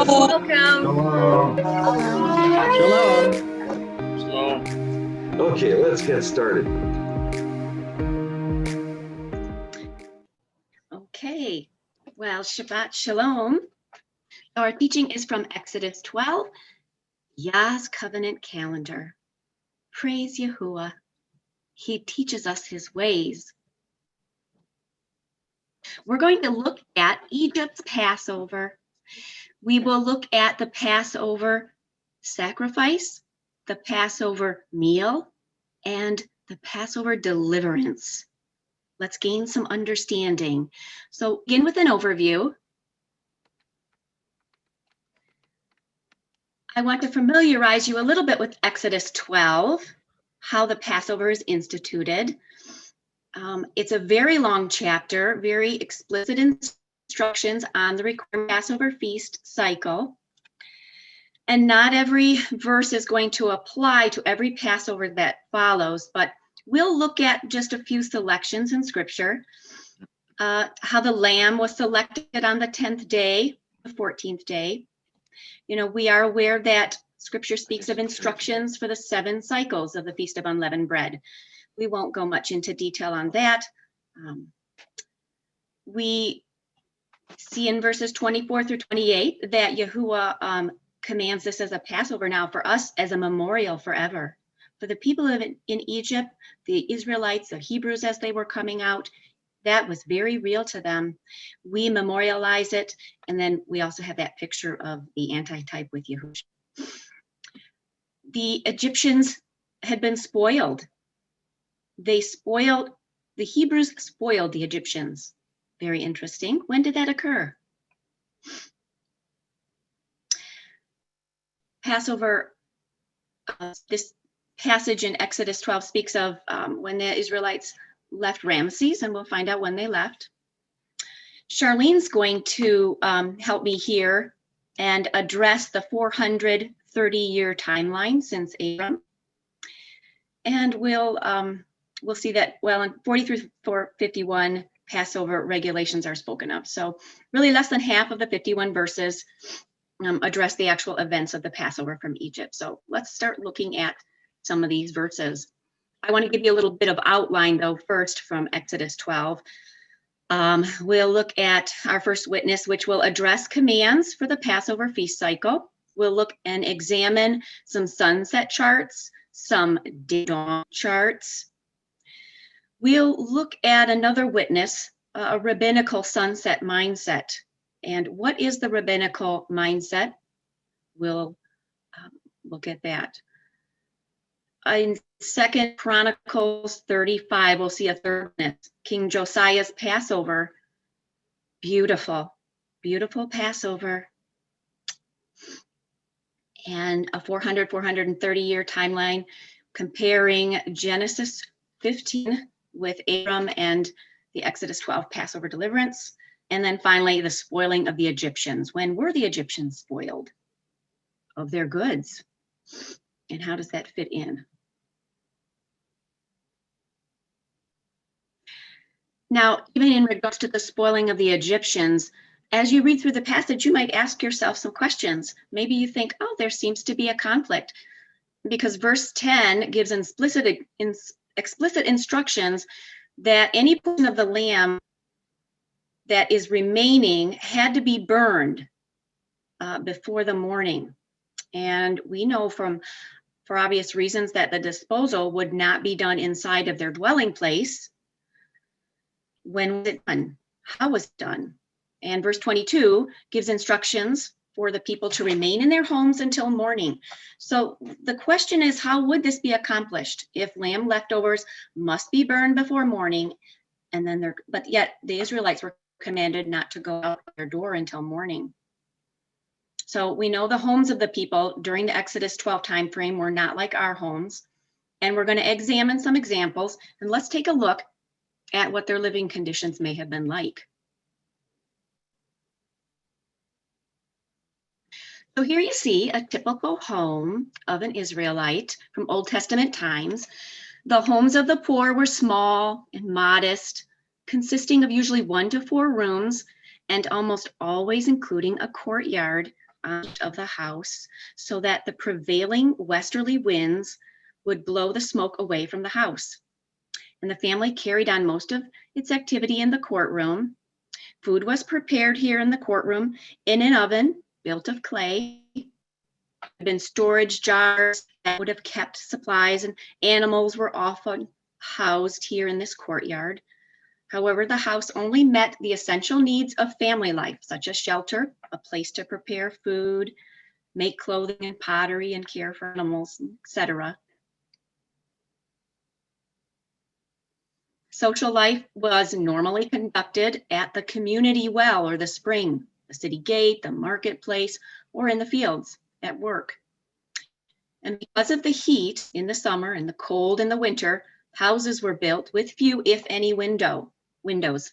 Welcome. Shalom. Shalom. Okay, let's get started. Okay, well, Shabbat Shalom. Our teaching is from Exodus 12, Yah's covenant calendar. Praise Yahuwah. He teaches us his ways. We're going to look at Egypt's Passover. We will look at the Passover sacrifice, the Passover meal, and the Passover deliverance. Let's gain some understanding. So begin with an overview. I want to familiarize you a little bit with Exodus 12, how the Passover is instituted. It's a very long chapter, very explicit instructions on the required Passover feast cycle. And not every verse is going to apply to every Passover that follows, but we'll look at just a few selections in Scripture. How the lamb was selected on the 10th day, the 14th day. You know, we are aware that Scripture speaks of instructions for the 7 cycles of the Feast of Unleavened Bread. We won't go much into detail on that. We see in verses 24 through 28 that Yahuwah commands this as a Passover now for us as a memorial forever. For the people in Egypt, the Israelites, the Hebrews as they were coming out, that was very real to them. We memorialize it, and then we also have that picture of the antitype with Yahushua. The Egyptians had been spoiled. The Hebrews spoiled the Egyptians. Very interesting. When did that occur? Passover, this passage in Exodus 12 speaks of when the Israelites left Ramses, and we'll find out when they left. Charlene's going to help me here and address the 430-year timeline since Abram. And we'll see that, well, in 43-51, Passover regulations are spoken of. So really less than half of the 51 verses address the actual events of the Passover from Egypt. So let's start looking at some of these verses. I want to give you a little bit of outline, though, first from Exodus 12. We'll look at our first witness, which will address commands for the Passover feast cycle. We'll look and examine some sunset charts, some dawn charts. We'll look at another witness, a rabbinical sunset mindset. And what is the rabbinical mindset? We'll look at that. In 2 Chronicles 35, we'll see a third witness, King Josiah's Passover. Beautiful, beautiful Passover. And a 430-year timeline comparing Genesis 15 with Abram and the Exodus 12 Passover deliverance. And then finally, the spoiling of the Egyptians. When were the Egyptians spoiled of their goods? And how does that fit in? Now, even in regards to the spoiling of the Egyptians, as you read through the passage, you might ask yourself some questions. Maybe you think, oh, there seems to be a conflict, because verse 10 gives explicit instructions that any portion of the lamb that is remaining had to be burned before the morning. And we know for obvious reasons that the disposal would not be done inside of their dwelling place. When was it done? How was it done? And verse 22 gives instructions for the people to remain in their homes until morning. So the question is, how would this be accomplished if lamb leftovers must be burned before morning, but yet the Israelites were commanded not to go out their door until morning? So we know the homes of the people during the Exodus 12 time frame were not like our homes, and we're going to examine some examples, and let's take a look at what their living conditions may have been like. So here you see a typical home of an Israelite from Old Testament times. The homes of the poor were small and modest, consisting of usually 1 to 4 rooms, and almost always including a courtyard of the house so that the prevailing westerly winds would blow the smoke away from the house. And the family carried on most of its activity in the courtroom. Food was prepared here in the courtroom in an oven built of clay. There had been storage jars that would have kept supplies, and animals were often housed here in this courtyard. However, the house only met the essential needs of family life, such as shelter, a place to prepare food, make clothing and pottery, and care for animals, etc. Social life was normally conducted at the community well or the spring, the city gate, the marketplace, or in the fields at work. And because of the heat in the summer and the cold in the winter, houses were built with few, if any, windows.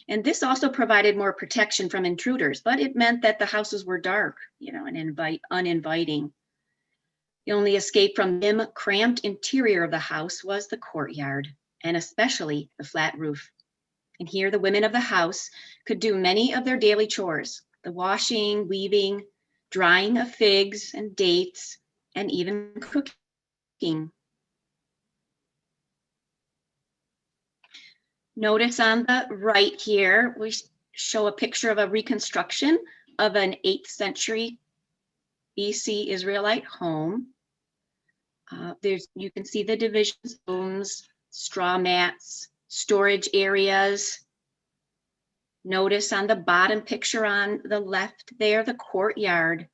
And this also provided more protection from intruders, but it meant that the houses were dark, and uninviting. The only escape from the cramped interior of the house was the courtyard, and especially the flat roof. And here the women of the house could do many of their daily chores, the washing, weaving, drying of figs and dates, and even cooking. Notice on the right here, we show a picture of a reconstruction of an 8th century BC Israelite home. You can see the divisions, rooms, straw mats, storage areas. Notice on the bottom picture on the left there, the courtyard.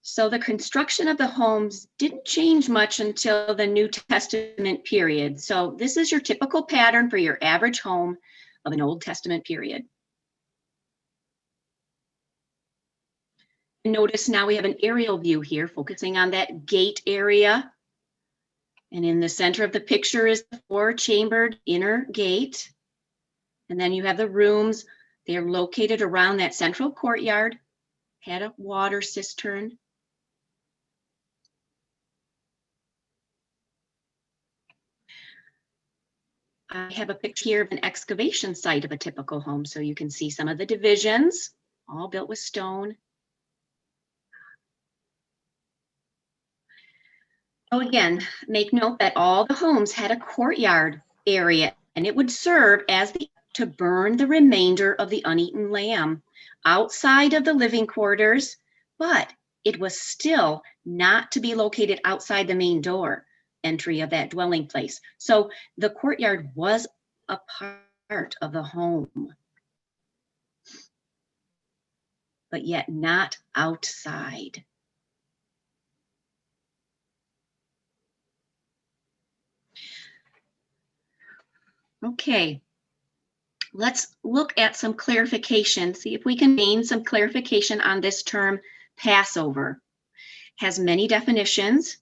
So the construction of the homes didn't change much until the New Testament period. So this is your typical pattern for your average home of an Old Testament period. Notice now we have an aerial view here focusing on that gate area. And in the center of the picture is the 4-chambered inner gate. And then you have the rooms. They're located around that central courtyard, had a water cistern. I have a picture here of an excavation site of a typical home. So you can see some of the divisions, all built with stone. So again, make note that all the homes had a courtyard area, and it would serve as to burn the remainder of the uneaten lamb outside of the living quarters, but it was still not to be located outside the main door entry of that dwelling place. So the courtyard was a part of the home, but yet not outside. Okay, let's look at some clarification, see if we can gain some clarification on this term Passover. Has many definitions.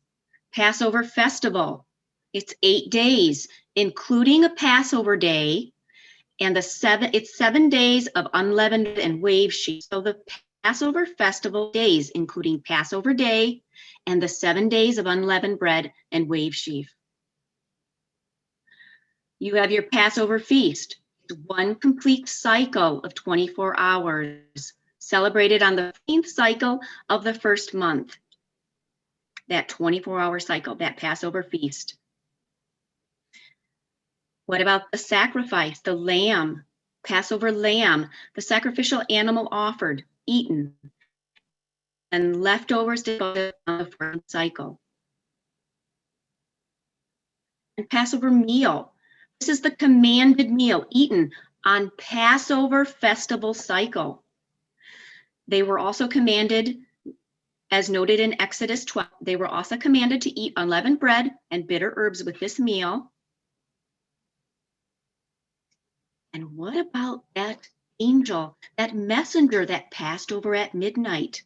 Passover festival, it's 8 days, including a Passover day, and it's 7 days of unleavened and wave sheaf. So the Passover festival days, including Passover day and the 7 days of unleavened bread and wave sheaf. You have your Passover feast, one complete cycle of 24 hours, celebrated on the 15th cycle of the first month. That 24-hour cycle, that Passover feast. What about the sacrifice, the lamb, Passover lamb, the sacrificial animal offered, eaten, and leftovers devoted on the first cycle? And Passover meal. This is the commanded meal eaten on Passover festival cycle. They were also commanded, as noted in Exodus 12, they were also commanded to eat unleavened bread and bitter herbs with this meal. And what about that angel, that messenger that passed over at midnight?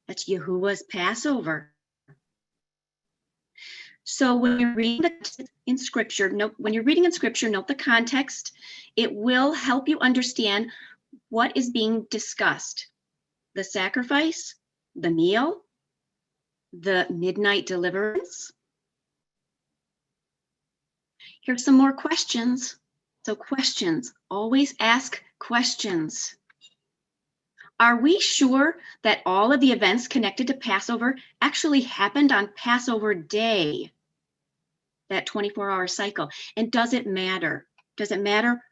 That's Yahuwah's Passover. So when you're reading in Scripture, note the context. It will help you understand what is being discussed. The sacrifice, the meal, the midnight deliverance. Here's some more questions. So questions, always ask questions. Are we sure that all of the events connected to Passover actually happened on Passover day, that 24-hour cycle? And does it matter? Does it matter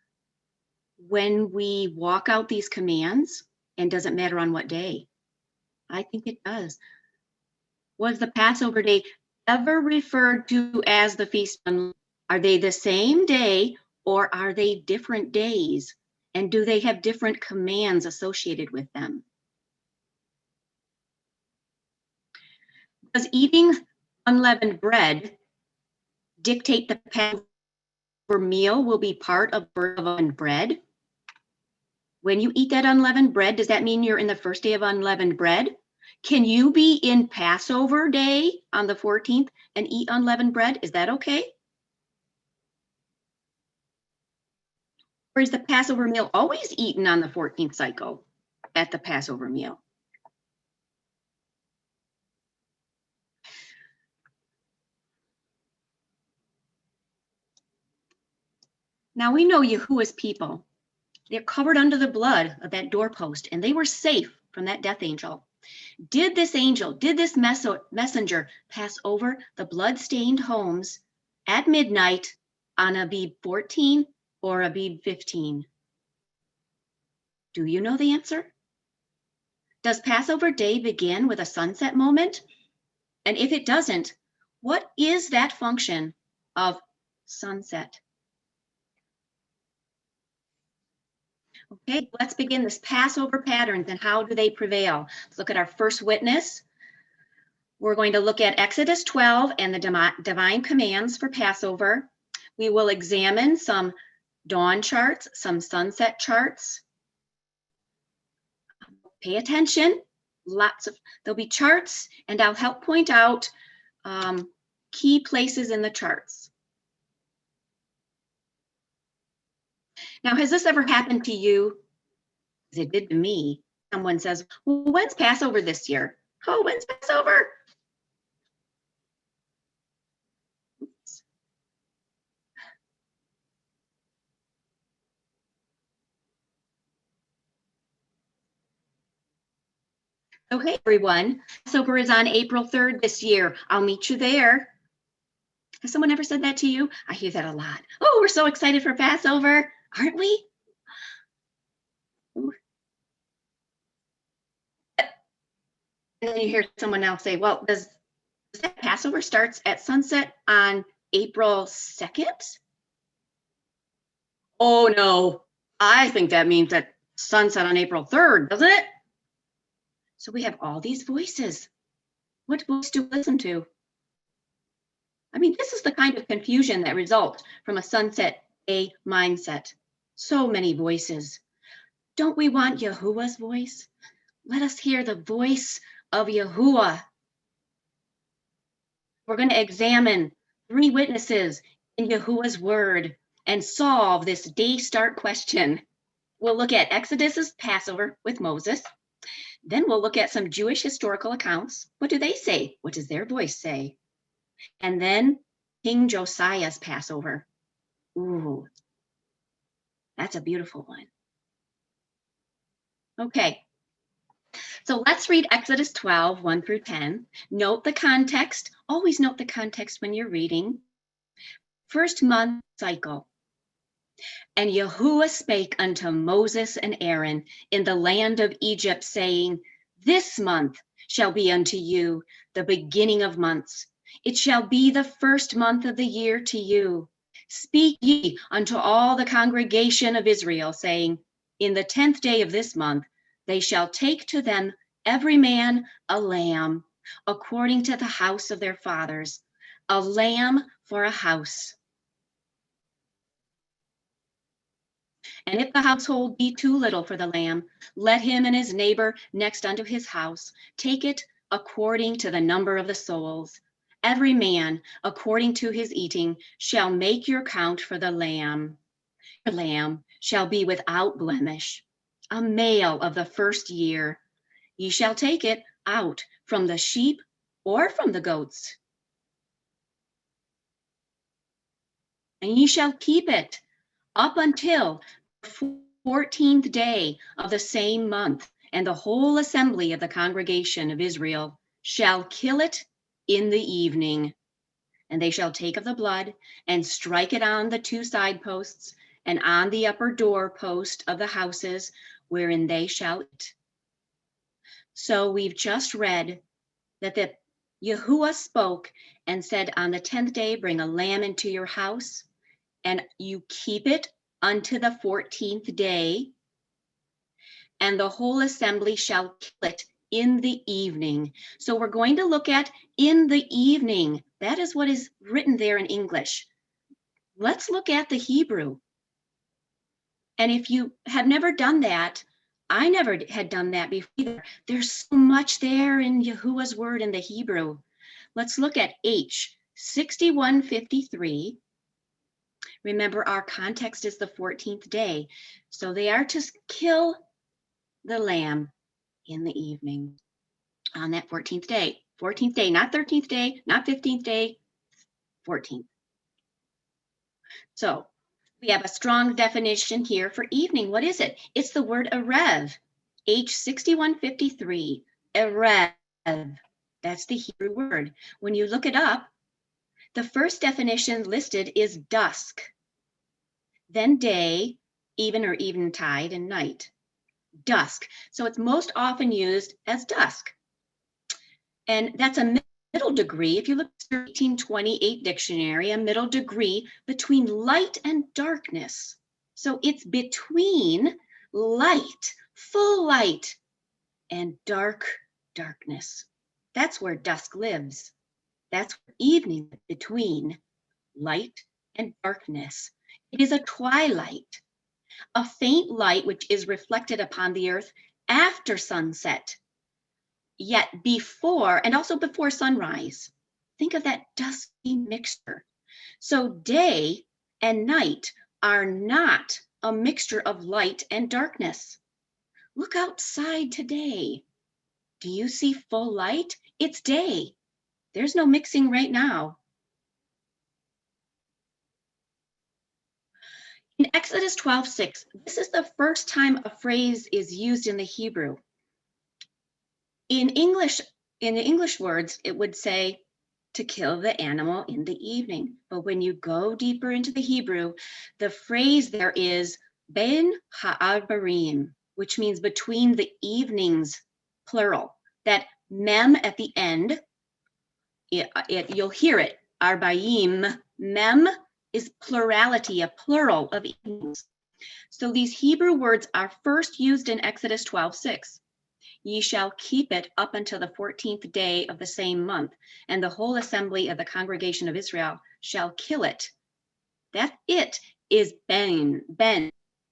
when we walk out these commands? And does it matter on what day? I think it does. Was the Passover day ever referred to as the feast? Are they the same day or are they different days? And do they have different commands associated with them? Does eating unleavened bread dictate the Passover meal will be part of unleavened bread? When you eat that unleavened bread, does that mean you're in the first day of unleavened bread? Can you be in Passover day on the 14th and eat unleavened bread? Is that okay? Or is the Passover meal always eaten on the 14th cycle at the Passover meal? Now we know Yahuwah's people. They're covered under the blood of that doorpost, and they were safe from that death angel. Did this angel, did this messenger pass over the blood-stained homes at midnight on Abib 14 or Abib 15? Do you know the answer? Does Passover day begin with a sunset moment? And if it doesn't, what is that function of sunset? Okay, let's begin this Passover patterns and how do they prevail? Let's look at our first witness. We're going to look at Exodus 12 and the divine commands for Passover. We will examine some dawn charts, some sunset charts. Pay attention, there'll be charts, and I'll help point out key places in the charts. Now, has this ever happened to you? It did to me. Someone says, well, when's Passover this year? Oh, when's Passover? Oops. Okay, everyone. Passover is on April 3rd this year. I'll meet you there. Has someone ever said that to you? I hear that a lot. Oh, we're so excited for Passover, aren't we? And then you hear someone else say, well, does that Passover starts at sunset on April 2nd? Oh, no. I think that means that sunset on April 3rd, doesn't it? So we have all these voices. What voice do we listen to? I mean, this is the kind of confusion that results from a sunset day mindset. So many voices. Don't we want Yahuwah's voice? Let us hear the voice of Yahuwah. We're going to examine 3 witnesses in Yahuwah's word and solve this day start question. We'll look at Exodus's Passover with Moses. Then we'll look at some Jewish historical accounts. What do they say? What does their voice say? And then King Josiah's Passover. Ooh, that's a beautiful one. Okay, so let's read Exodus 12, 1 through 10. Note the context. Always note the context when you're reading. First month cycle. And Yahuwah spake unto Moses and Aaron in the land of Egypt, saying, this month shall be unto you the beginning of months. It shall be the first month of the year to you. Speak ye unto all the congregation of Israel, saying, in the 10th day of this month, they shall take to them every man a lamb, according to the house of their fathers, a lamb for a house. And if the household be too little for the lamb, let him and his neighbor next unto his house take it according to the number of the souls. Every man, according to his eating, shall make your count for the lamb. The lamb shall be without blemish, a male of the first year. Ye shall take it out from the sheep or from the goats. And ye shall keep it up until the 14th day of the same month, and the whole assembly of the congregation of Israel shall kill it in the evening. And they shall take of the blood and strike it on the two side posts and on the upper door post of the houses wherein they shall eat. So we've just read that the Yahuwah spoke and said, on the 10th day, bring a lamb into your house, and you keep it unto the 14th day, and the whole assembly shall kill it in the evening. So we're going to look at in the evening. That is what is written there in English. Let's look at the Hebrew. And if you have never done that, I never had done that before either. There's so much there in Yahuwah's word in the Hebrew. Let's look at H, 6153. Remember, our context is the 14th day. So they are to kill the lamb in the evening on that 14th day. 14th day, not 13th day, not 15th day, 14th. So we have a strong definition here for evening. What is it? It's the word erev, H6153, erev. That's the Hebrew word. When you look it up, the first definition listed is dusk, then day, even or eventide, and night. Dusk. So it's most often used as dusk. And that's a middle degree. If you look at the 1828 dictionary, a middle degree between light and darkness. So it's between light, full light, and darkness. That's where dusk lives. That's where evening is, between light and darkness. It is a twilight, a faint light which is reflected upon the earth after sunset, yet before, and also before sunrise. Think of that dusky mixture. So day and night are not a mixture of light and darkness. Look outside today. Do you see full light? It's day. There's no mixing right now. In Exodus 12:6, this is the first time a phrase is used in the Hebrew. In the English words, it would say to kill the animal in the evening. But when you go deeper into the Hebrew, the phrase there is ben ha'arbarim, which means between the evenings, plural. That mem at the end, you'll hear it, arbaim, mem is plurality, a plural of evenings. So these Hebrew words are first used in Exodus 12:6. Ye shall keep it up until the 14th day of the same month, and the whole assembly of the congregation of Israel shall kill it. That it is ben,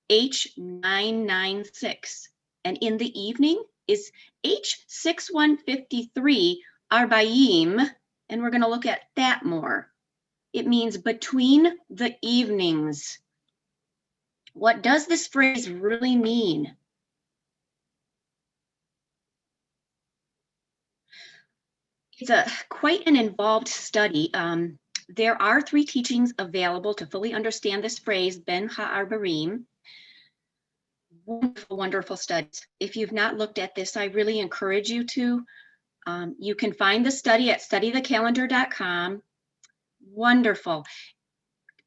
H996. And in the evening is H6153, arbaim, and we're going to look at that more. It means between the evenings. What does this phrase really mean? It's quite an involved study. There are 3 teachings available to fully understand this phrase, ben ha'arbarim. Wonderful, wonderful studies. If you've not looked at this, I really encourage you to. You can find the study at studythecalendar.com. Wonderful.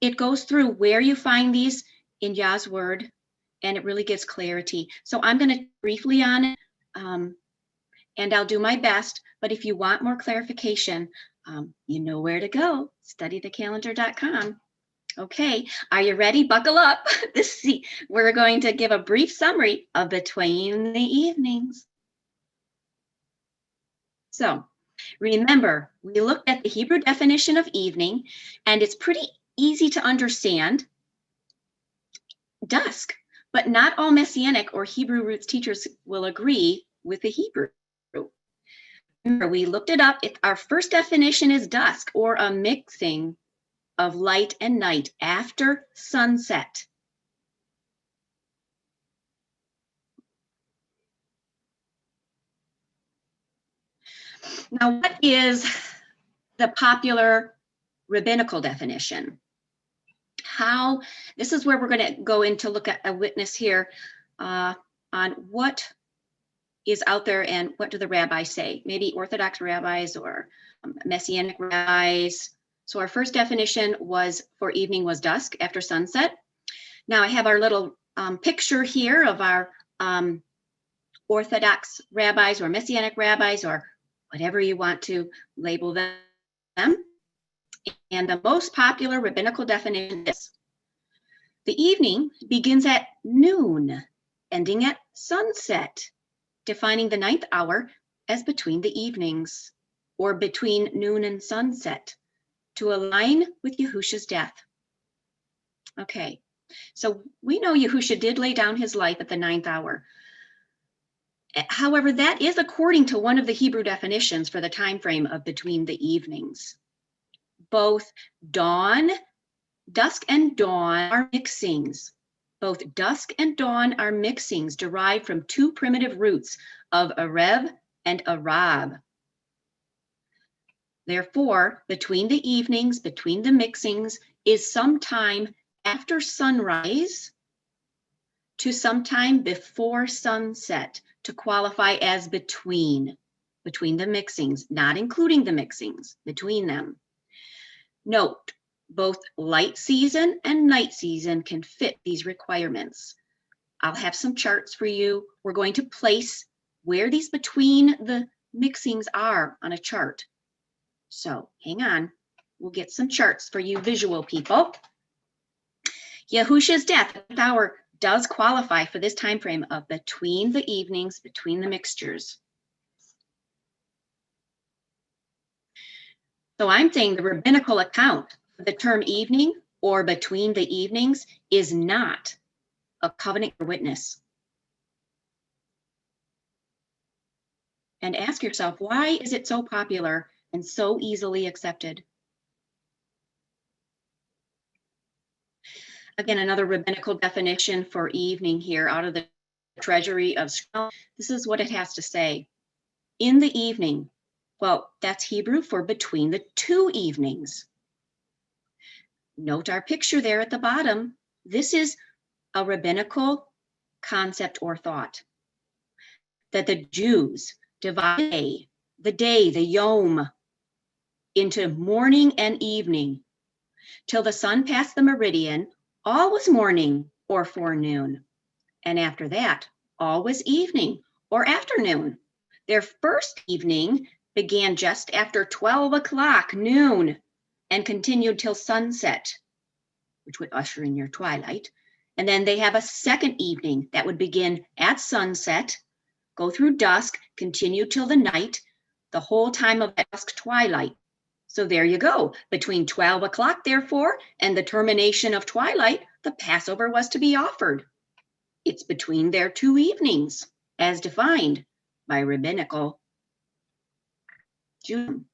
It goes through where you find these in Yah's word, and it really gives clarity. So I'm going to briefly on it, and I'll do my best. But if you want more clarification, you know where to go, studythecalendar.com. Okay, are you ready? Buckle up. We're going to give a brief summary of between the evenings. So remember, we looked at the Hebrew definition of evening, and it's pretty easy to understand. Dusk, but not all Messianic or Hebrew roots teachers will agree with the Hebrew. Remember, we looked it up. Our first definition is dusk, or a mixing of light and night after sunset. Now, what is the popular rabbinical definition? This is where we're going to go in to look at a witness here on what is out there, and what do the rabbis say? Maybe Orthodox rabbis or Messianic rabbis. So our first definition was for evening was dusk, after sunset. Now I have our little picture here of our Orthodox rabbis or Messianic rabbis or whatever you want to label them. And the most popular rabbinical definition is the evening begins at noon, ending at sunset, defining the ninth hour as between the evenings or between noon and sunset to align with Yahushua's death. Okay, so we know Yahushua did lay down his life at the ninth hour. However, that is according to one of the Hebrew definitions for the time frame of between the evenings. Both dusk and dawn are mixings. Both dusk and dawn are mixings derived from two primitive roots of Arev and Arab. Therefore, between the evenings, between the mixings, is sometime after sunrise to sometime before sunset to qualify as between the mixings, not including the mixings, between them. Note, both light season and night season can fit these requirements. I'll have some charts for you. We're going to place where these between the mixings are on a chart. So hang on, we'll get some charts for you visual people. Yahushua's death at the hour does qualify for this time frame of between the evenings, between the mixtures. So I'm saying the rabbinical account for the term evening or between the evenings is not a covenant or witness. And ask yourself, why is it so popular and so easily accepted? Again, another rabbinical definition for evening here out of the treasury of Scripture. This is what it has to say. In the evening, well, that's Hebrew for between the two evenings. Note our picture there at the bottom. This is a rabbinical concept or thought that the Jews divide the day, the yom, into morning and evening. Till the sun passed the meridian, all was morning or forenoon. And after that, all was evening or afternoon. Their first evening began just after 12 o'clock noon and continued till sunset, which would usher in your twilight. And then they have a second evening that would begin at sunset, go through dusk, continue till the night, the whole time of dusk twilight. So there you go. Between 12 o'clock, therefore, and the termination of twilight, the Passover was to be offered. It's between their two evenings, as defined by Rabbinical Judaism.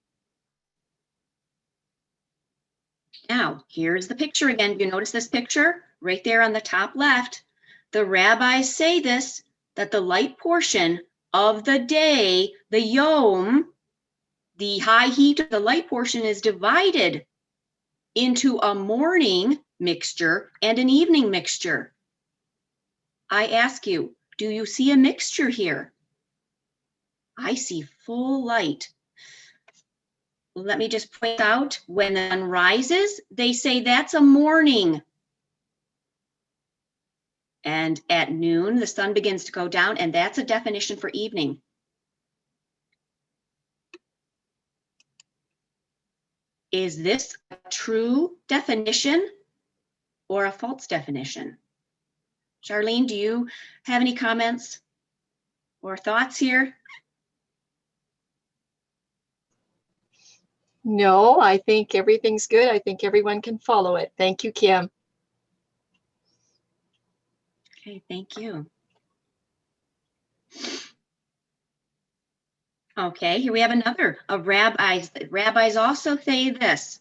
Now, here's the picture again. You notice this picture right there on the top left? The rabbis say this, that the light portion of the day, the yom, the high heat of the light portion is divided into a morning mixture and an evening mixture. I ask you, do you see a mixture here? I see full light. Let me just point out, when the sun rises, they say that's a morning. And at noon, the sun begins to go down, and that's a definition for evening. Is this a true definition or a false definition? Charlene, do you have any comments or thoughts here? No, I think everything's good. I think everyone can follow it. Thank you, Kim. Okay, thank you. Okay, here we have another of rabbis. Rabbis also say this.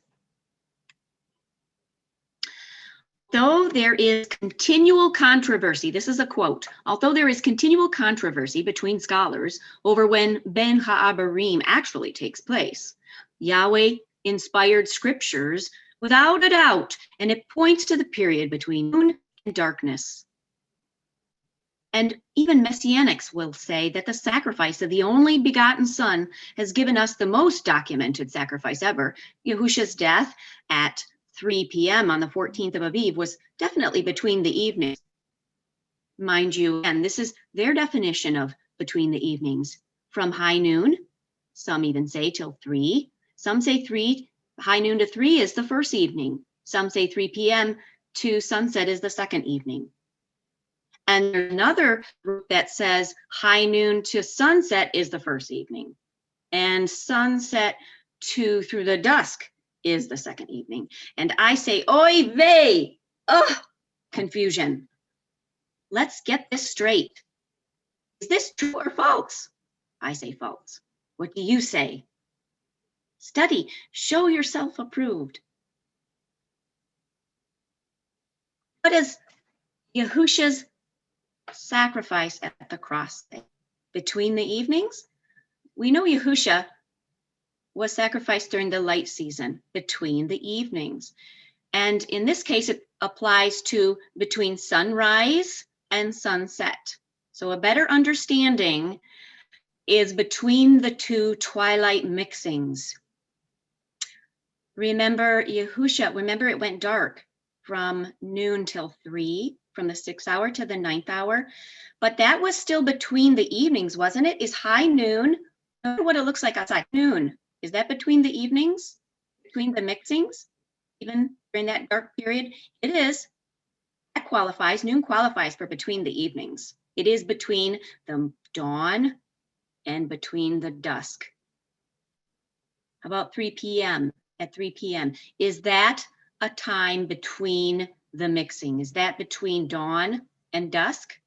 Though there is continual controversy, this is a quote, although there is continual controversy between scholars over when Ben Ha'abarim actually takes place, Yahweh inspired scriptures without a doubt, and it points to the period between noon and darkness. And even Messianics will say that the sacrifice of the only begotten Son has given us the most documented sacrifice ever. Yahushua's death at 3 p.m. on the 14th of Aviv was definitely between the evenings. Mind you, and this is their definition of between the evenings. From high noon, some even say till 3. Some say 3, high noon to 3 is the first evening. Some say 3 p.m. to sunset is the second evening. And there's another group that says high noon to sunset is the first evening. And sunset to through the dusk is the second evening. And I say, oy vey, confusion. Let's get this straight. Is this true or false? I say false. What do you say? Study, show yourself approved. What is Yahushua's sacrifice at the cross day? Between the evenings? We know Yahushua was sacrificed during the light season, between the evenings. And in this case, it applies to between sunrise and sunset. So a better understanding is between the two twilight mixings. Remember Yahushua, remember it went dark from noon till 3, from the 6th hour to the 9th hour. But that was still between the evenings, wasn't it? Is high noon, look what it looks like outside, noon. Is that between the evenings, between the mixings, even during that dark period? It is. That qualifies, noon qualifies for between the evenings. It is between the dawn and between the dusk. How about 3 p.m.? At 3 p.m. Is that a time between the mixing? Is that between dawn and dusk?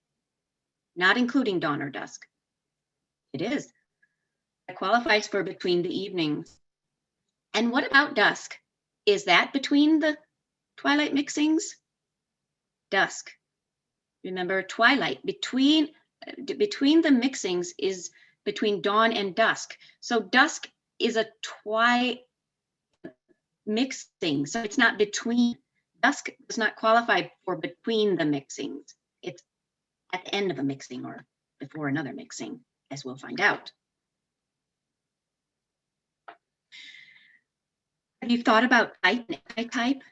Not including dawn or dusk. It is. That qualifies for between the evenings. And what about dusk? Is that between the twilight mixings? Dusk. Remember, twilight, between the mixings is between dawn and dusk. So dusk is a mixing, so it's not between. Dusk does not qualify for between the mixings. It's at the end of a mixing or before another mixing, as we'll find out. Have you thought about type and anti-type?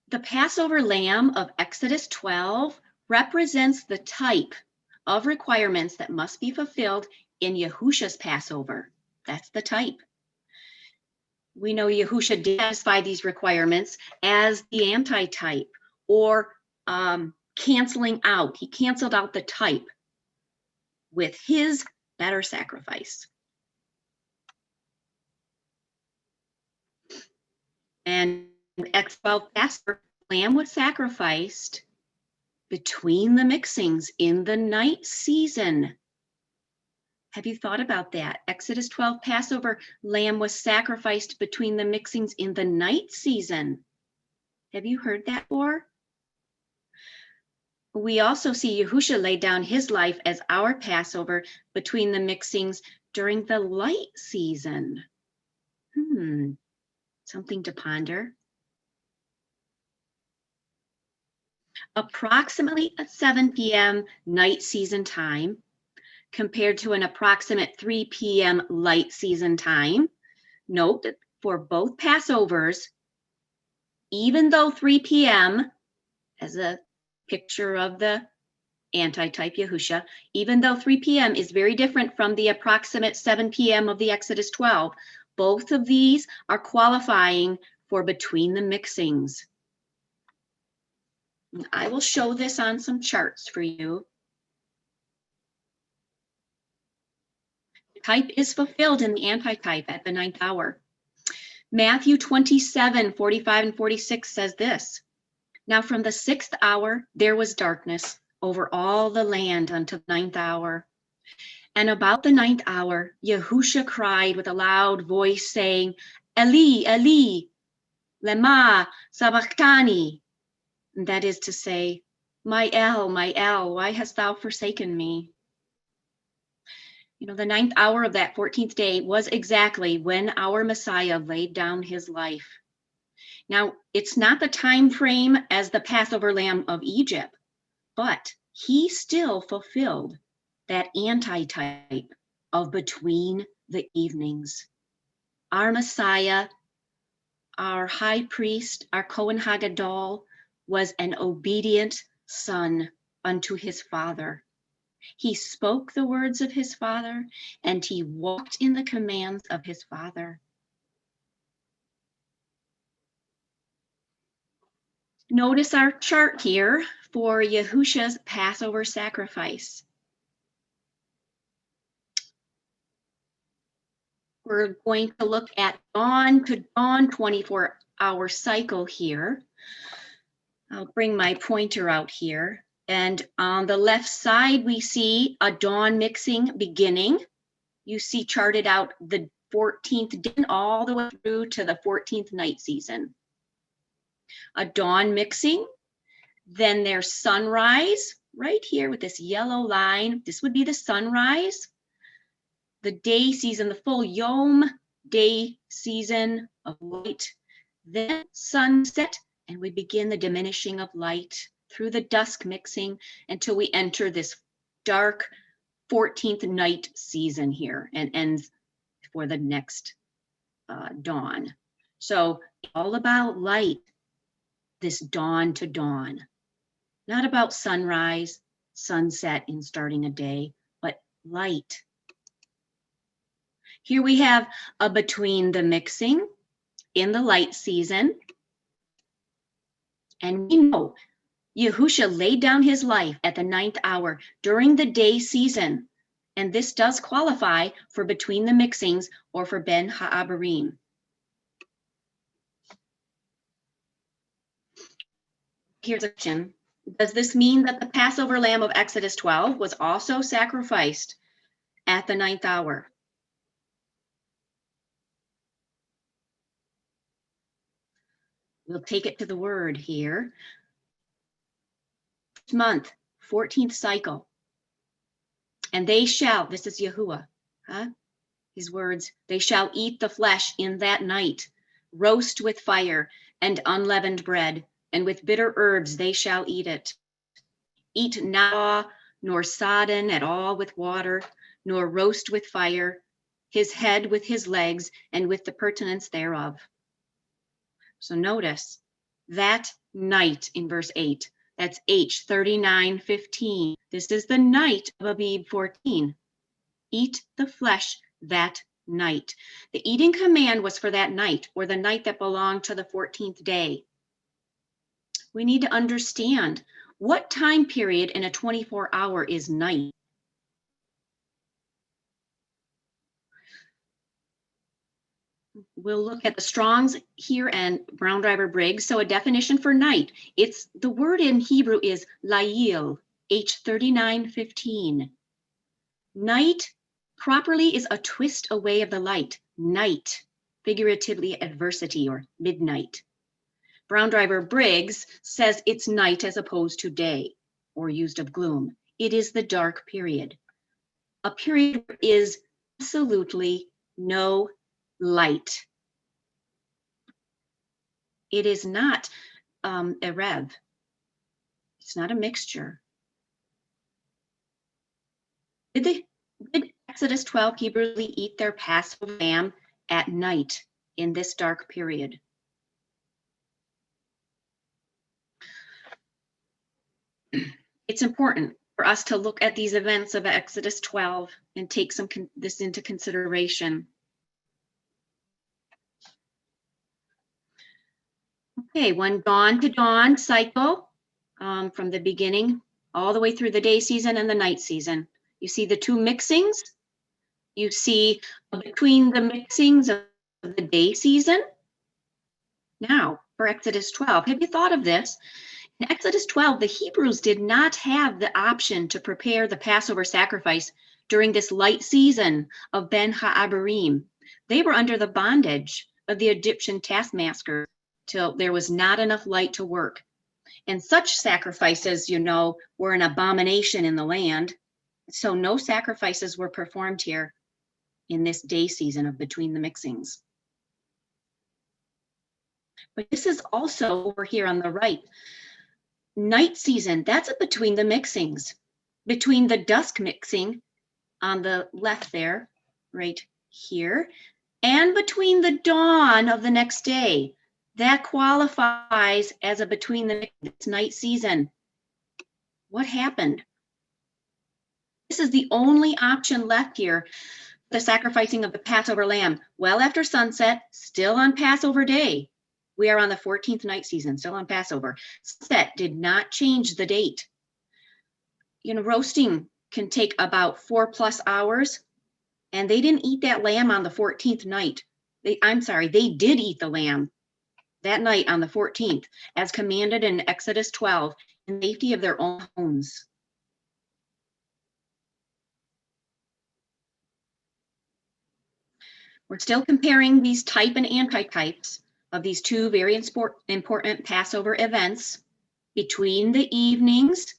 The Passover lamb of Exodus 12 represents the type of requirements that must be fulfilled in Yahushua's Passover. That's the type. We know Yahushua did satisfy these requirements as the anti-type, or canceling out. He canceled out the type with his better sacrifice. And X12 Passover lamb was sacrificed between the mixings in the night season. Have you thought about that? Exodus 12 Passover lamb was sacrificed between the mixings in the night season. Have you heard that before? We also see Yahushua laid down his life as our Passover between the mixings during the light season. Something to ponder. Approximately at 7 p.m. night season time, compared to an approximate 3 p.m. light season time. Note that for both Passovers, even though 3 p.m., as a picture of the anti-type Yahushua, even though 3 p.m. is very different from the approximate 7 p.m. of the Exodus 12, both of these are qualifying for between the mixings. I will show this on some charts for you. Type is fulfilled in the anti-type at the 9th hour. Matthew 27, 45 and 46 says this. Now from the 6th hour, there was darkness over all the land until the 9th hour. And about the 9th hour, Yahushua cried with a loud voice saying, Eli, Eli, lema sabachthani. And that is to say, my El, why hast thou forsaken me? You know, the 9th hour of that 14th day was exactly when our Messiah laid down his life. Now, it's not the time frame as the Passover lamb of Egypt, but he still fulfilled that antitype of between the evenings. Our Messiah, our high priest, our Kohen Hagadol, was an obedient son unto his father. He spoke the words of his father, and he walked in the commands of his father. Notice our chart here for Yahushua's Passover sacrifice. We're going to look at dawn to dawn 24-hour cycle here. I'll bring my pointer out here. And on the left side, we see a dawn mixing beginning. You see charted out the 14th day all the way through to the 14th night season. A dawn mixing, then there's sunrise right here with this yellow line. This would be the sunrise. The day season, the full Yom day season of light, then sunset, and we begin the diminishing of light through the dusk mixing until we enter this dark 14th night season here and ends for the next dawn. So all about light, this dawn to dawn, not about sunrise, sunset in starting a day, but light. Here we have a between the mixing in the light season. And we know Yahushua laid down his life at the 9th hour during the day season. And this does qualify for between the mixings or for Ben Ha'abarim. Here's a question. Does this mean that the Passover lamb of Exodus 12 was also sacrificed at the 9th hour? We'll take it to the word here. This month, 14th cycle. And they shall, this is Yahuwah, his words, they shall eat the flesh in that night, roast with fire and unleavened bread, and with bitter herbs they shall eat it. Eat not nor sodden at all with water, nor roast with fire, his head with his legs, and with the pertinence thereof. So notice that night in verse 8, that's H 39:15. This is the night of Abib 14. Eat the flesh that night. The eating command was for that night, or the night that belonged to the 14th day. We need to understand what time period in a 24-hour is night. We'll look at the Strong's here and Brown Driver Briggs. So a definition for night, it's the word in Hebrew is layil, H 39:15. Night properly is a twist away of the light, night, figuratively adversity or midnight. Brown Driver Briggs says it's night as opposed to day, or used of gloom. It is the dark period. A period where is absolutely no light. It is not erev. It's not a mixture. Did Exodus 12 Hebrews eat their Passover lamb at night in this dark period? It's important for us to look at these events of Exodus 12 and take this into consideration. Okay, one dawn to dawn cycle from the beginning all the way through the day season and the night season. You see the two mixings. You see between the mixings of the day season. Now, for Exodus 12, have you thought of this? In Exodus 12, the Hebrews did not have the option to prepare the Passover sacrifice during this light season of Ben Ha'abarim. They were under the bondage of the Egyptian taskmaster till there was not enough light to work. And such sacrifices, you know, were an abomination in the land. So no sacrifices were performed here in this day season of between the mixings. But this is also over here on the right. Night season, that's between the mixings, between the dusk mixing on the left there, right here, and between the dawn of the next day. That qualifies as a between the night season. What happened? This is the only option left here, the sacrificing of the Passover lamb. Well after sunset, still on Passover day. We are on the 14th night season, still on Passover. Sunset did not change the date. You know, roasting can take about 4+ hours, and they didn't eat that lamb on the 14th night. They did eat the lamb that night on the 14th, as commanded in Exodus 12, in the safety of their own homes. We're still comparing these type and antitypes of these two very important Passover events between the evenings,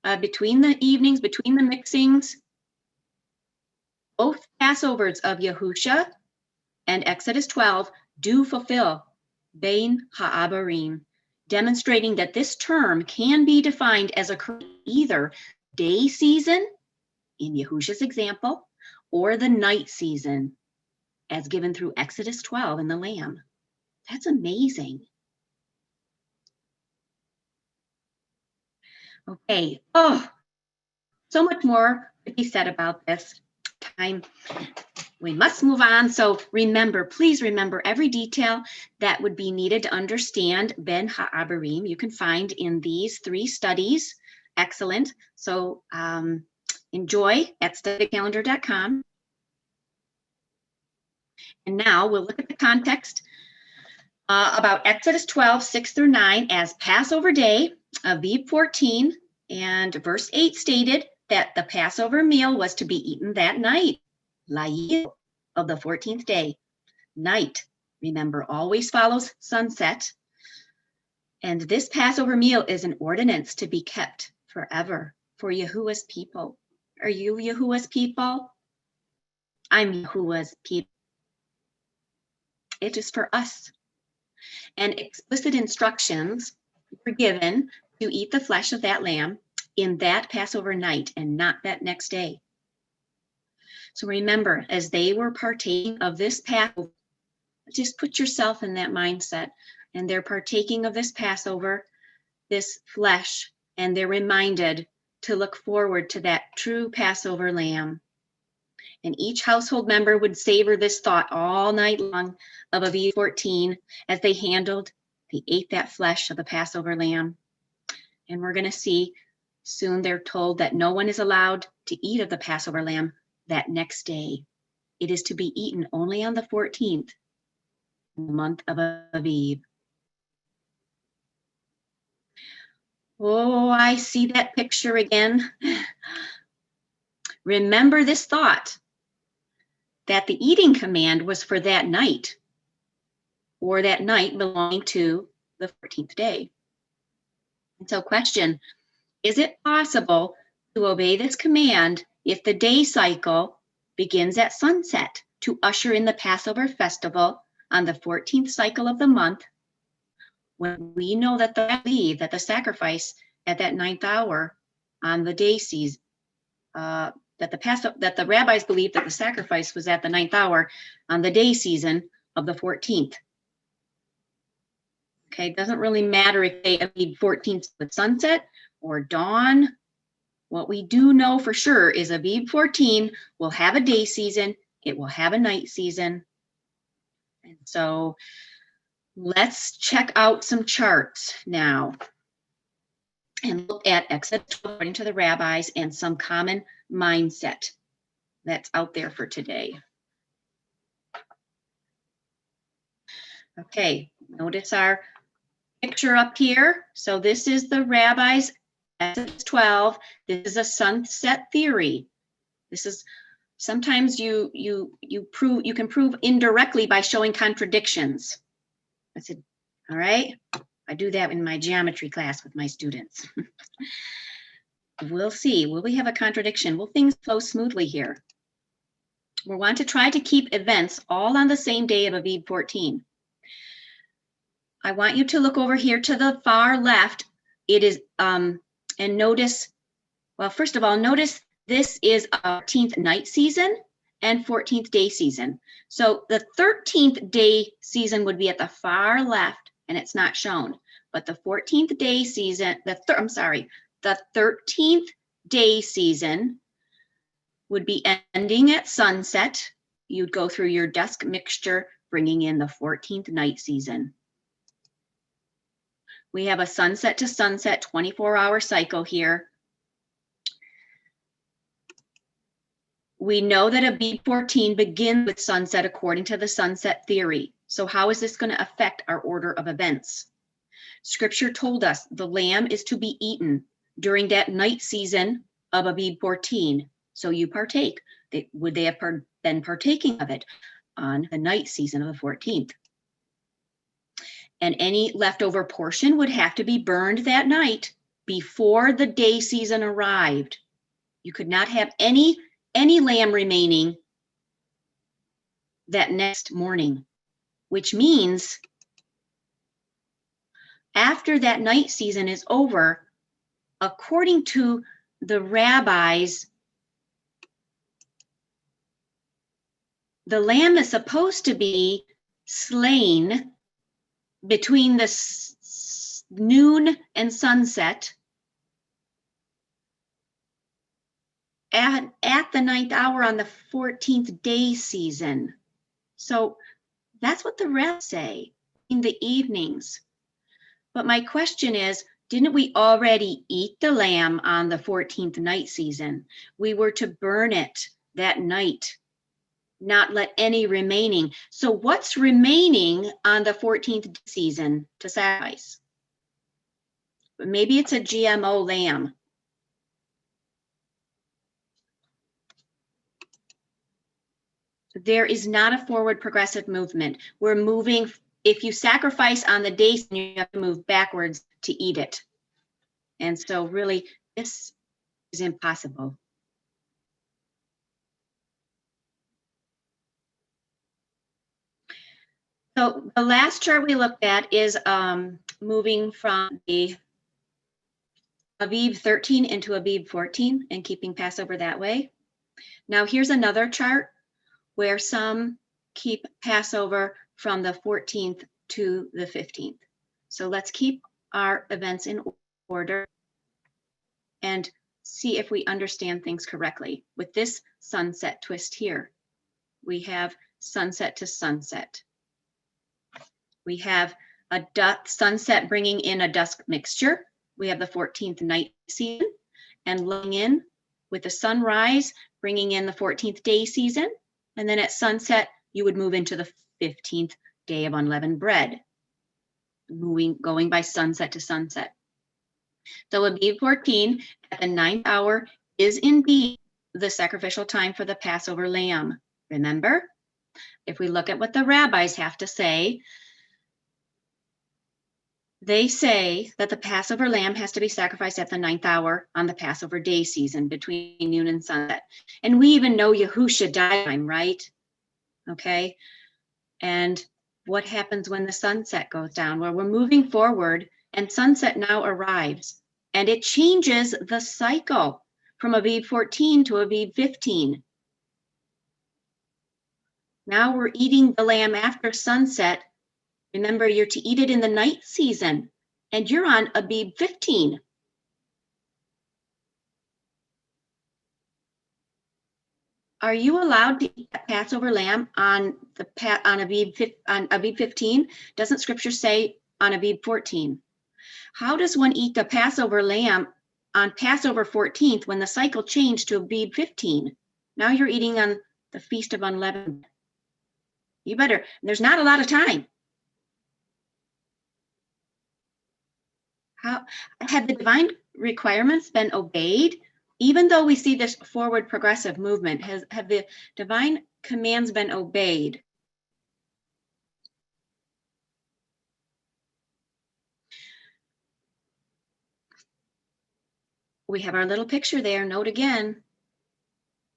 between the mixings. Both Passovers of Yahushua and Exodus 12 do fulfill Bein Ha'abarim, demonstrating that this term can be defined as occurring either day season, in Yahushua's example, or the night season, as given through Exodus 12 in the Lamb. That's amazing. Okay, so much more to be said about this. Time, we must move on. So remember, please remember every detail that would be needed to understand Ben Ha'abarim. You can find in these 3 studies. Excellent. So enjoy at studycalendar.com. And now we'll look at the context about Exodus 12, 6 through 9 as Passover day, Aviv 14, and verse 8 stated that the Passover meal was to be eaten that night, Layil of the 14th day. Night, remember, always follows sunset. And this Passover meal is an ordinance to be kept forever for Yahuwah's people. Are you Yahuwah's people? I'm Yahuwah's people. It is for us. And explicit instructions were given to eat the flesh of that lamb in that Passover night and not that next day. So remember, as they were partaking of this Passover, just put yourself in that mindset, and they're partaking of this Passover, this flesh, and they're reminded to look forward to that true Passover lamb. And each household member would savor this thought all night long of Aviv 14 as they ate that flesh of the Passover lamb. And we're going to see soon they're told that no one is allowed to eat of the Passover lamb that next day. It is to be eaten only on the 14th, in the month of Aviv. Oh, I see that picture again. Remember this thought that the eating command was for that night, or that night belonging to the 14th day. And so question, is it possible to obey this command if the day cycle begins at sunset to usher in the Passover festival on the 14th cycle of the month, when we know that the sacrifice at that 9th hour on the day season, that the rabbis believed that the sacrifice was at the 9th hour on the day season of the 14th. Okay, it doesn't really matter if they Aviv 14th with sunset or dawn. What we do know for sure is Aviv 14 will have a day season, it will have a night season. And so let's check out some charts now and look at Exodus according to the rabbis and some common mindset that's out there for today. Okay, notice our picture up here. So this is the rabbis, Exodus 12. This is a sunset theory. This is sometimes you can prove indirectly by showing contradictions. I said, all right, I do that in my geometry class with my students. We'll see. Will we have a contradiction? Will things flow smoothly here? We want to try to keep events all on the same day of Aviv 14. I want you to look over here to the far left it is, and notice, well, first of all, notice this is a 14th night season and 14th day season. So the 13th day season would be at the far left, and it's not shown. But the 14th day season, the 13th day season would be ending at sunset. You'd go through your dusk mixture, bringing in the 14th night season. We have a sunset to sunset 24-hour cycle here. We know that Abib 14 begins with sunset according to the sunset theory. So how is this going to affect our order of events? Scripture told us the lamb is to be eaten during that night season of Abib 14. So you partake. Would they have been partaking of it on the night season of the 14th? And any leftover portion would have to be burned that night before the day season arrived. You could not have any lamb remaining that next morning, which means after that night season is over, according to the rabbis, the lamb is supposed to be slain between the noon and sunset at the 9th hour on the 14th day season. So that's what the rabbis say in the evenings. But my question is, didn't we already eat the lamb on the 14th night season? We were to burn it that night, not let any remaining. So what's remaining on the 14th season to sacrifice? Maybe it's a GMO lamb. There is not a forward progressive movement. We're moving, if you sacrifice on the day, you have to move backwards to eat it. And so really, this is impossible. So the last chart we looked at is moving from the Aviv 13 into Aviv 14 and keeping Passover that way. Now here's another chart where some keep Passover from the 14th to the 15th. So let's keep our events in order and see if we understand things correctly. With this sunset twist here, we have sunset to sunset. We have a sunset bringing in a dusk mixture. We have the 14th night season, and lying in with the sunrise, bringing in the 14th day season. And then at sunset, you would move into the 15th day of unleavened bread, going by sunset to sunset. So Aviv 14 at the 9th hour is indeed the sacrificial time for the Passover lamb. Remember, if we look at what the rabbis have to say, they say that the Passover lamb has to be sacrificed at the 9th hour on the Passover day season between noon and sunset. And we even know Yahushua died, right? Okay. And what happens when the sunset goes down? Well, we're moving forward and sunset now arrives and it changes the cycle from Aviv 14 to Aviv 15. Now we're eating the lamb after sunset. Remember, you're to eat it in the night season, and you're on Aviv 15. Are you allowed to eat that Passover lamb on Aviv 15? Doesn't Scripture say on Aviv 14? How does one eat the Passover lamb on Passover 14th when the cycle changed to Aviv 15? Now you're eating on the Feast of Unleavened. You better, there's not a lot of time. How have the divine requirements been obeyed? Even though we see this forward progressive movement, have the divine commands been obeyed? We have our little picture there. Note again,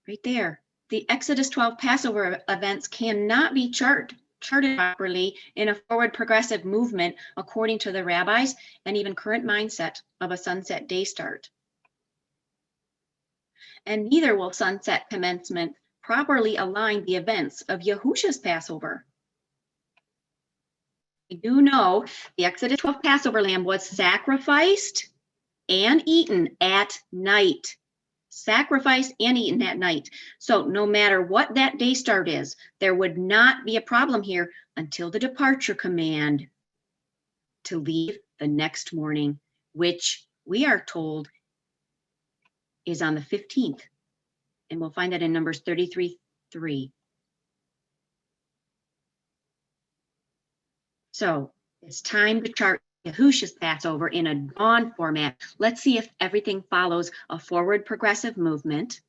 right there. The Exodus 12 Passover events cannot be charted charted properly in a forward progressive movement according to the rabbis and even current mindset of a sunset day start. And neither will sunset commencement properly align the events of Yahushua's Passover. We do know the Exodus 12 Passover lamb was sacrificed and eaten at night. Sacrificed and eaten at night. So no matter what that day start is, there would not be a problem here until the departure command to leave the next morning, which we are told is on the 15th. And we'll find that in Numbers 33:3. So it's time to chart Yahushua's Passover in a dawn format. Let's see if everything follows a forward progressive movement.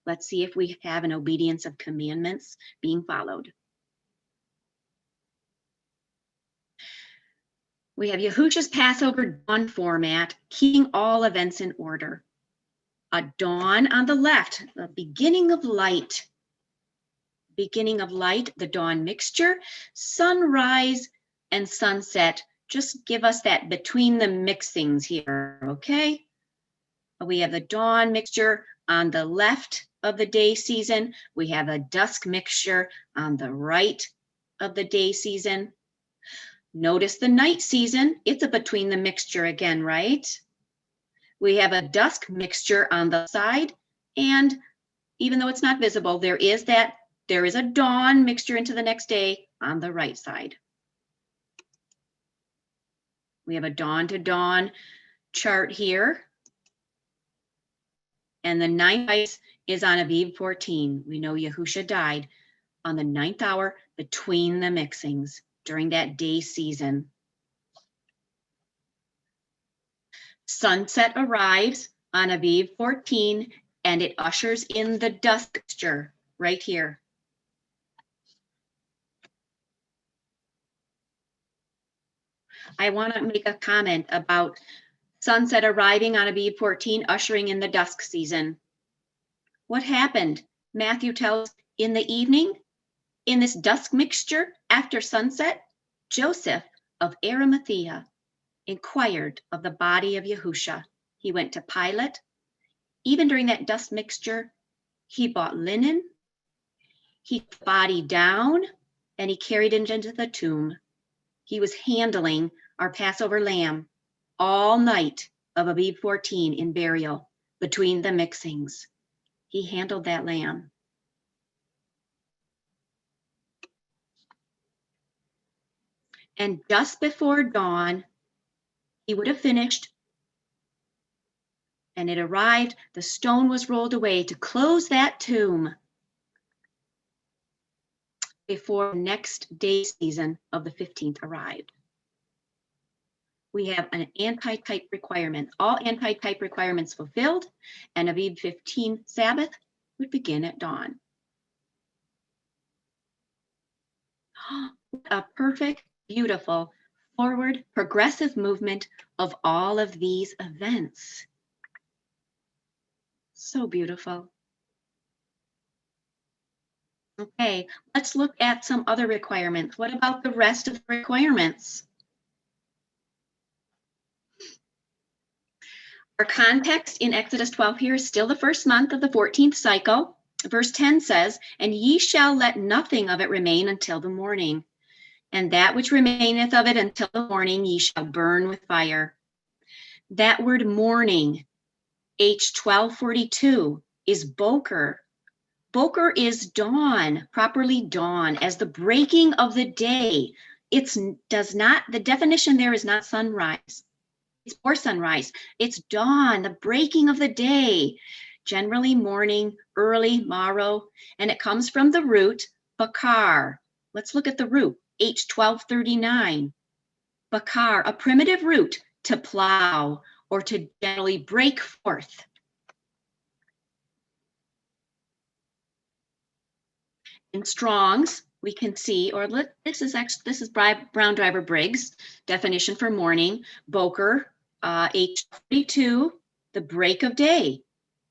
Let's see if we have an obedience of commandments being followed. We have Yahushua's Passover dawn format, keeping all events in order. A dawn on the left, the beginning of light. Beginning of light, the dawn mixture, sunrise and sunset. Just give us that between the mixings here, okay? We have the dawn mixture on the left of the day season. We have a dusk mixture on the right of the day season. Notice the night season, it's a between the mixture again, right? We have a dusk mixture on the side, and even though it's not visible, there is a dawn mixture into the next day on the right side. We have a dawn to dawn chart here. And the 9th ice is on Aviv 14. We know Yahushua died on the 9th hour between the mixings during that day season. Sunset arrives on Aviv 14 and it ushers in the dusk mixture right here. I want to make a comment about sunset arriving on Aviv 14, ushering in the dusk season. What happened? Matthew tells in the evening, in this dusk mixture after sunset, Joseph of Arimathea inquired of the body of Yahushua. He went to Pilate. Even during that dusk mixture, he bought linen, he put the body down, and he carried it into the tomb. He was handling our Passover lamb all night of Aviv 14 in burial between the mixings. He handled that lamb. And just before dawn, he would have finished, and it arrived, the stone was rolled away to close that tomb before the next day season of the 15th arrived. We have an anti-type requirement. All anti-type requirements fulfilled, and Aviv 15 Sabbath would begin at dawn. A perfect, beautiful, forward, progressive movement of all of these events. So beautiful. Okay, let's look at some other requirements. What about the rest of the requirements? Our context in Exodus 12 here is still the first month of the 14th cycle. Verse 10 says, "And ye shall let nothing of it remain until the morning. And that which remaineth of it until the morning ye shall burn with fire." That word morning, H1242, is boker. Boker is dawn, properly dawn, as the breaking of the day. The definition there is not sunrise. It's or sunrise. It's dawn, the breaking of the day. Generally morning, early, morrow, and it comes from the root bakar. Let's look at the root, H1239. Bakar, a primitive root to plow or to generally break forth. In Strong's, we can see, this is Brown Driver Briggs definition for morning, boker, H42, the break of day.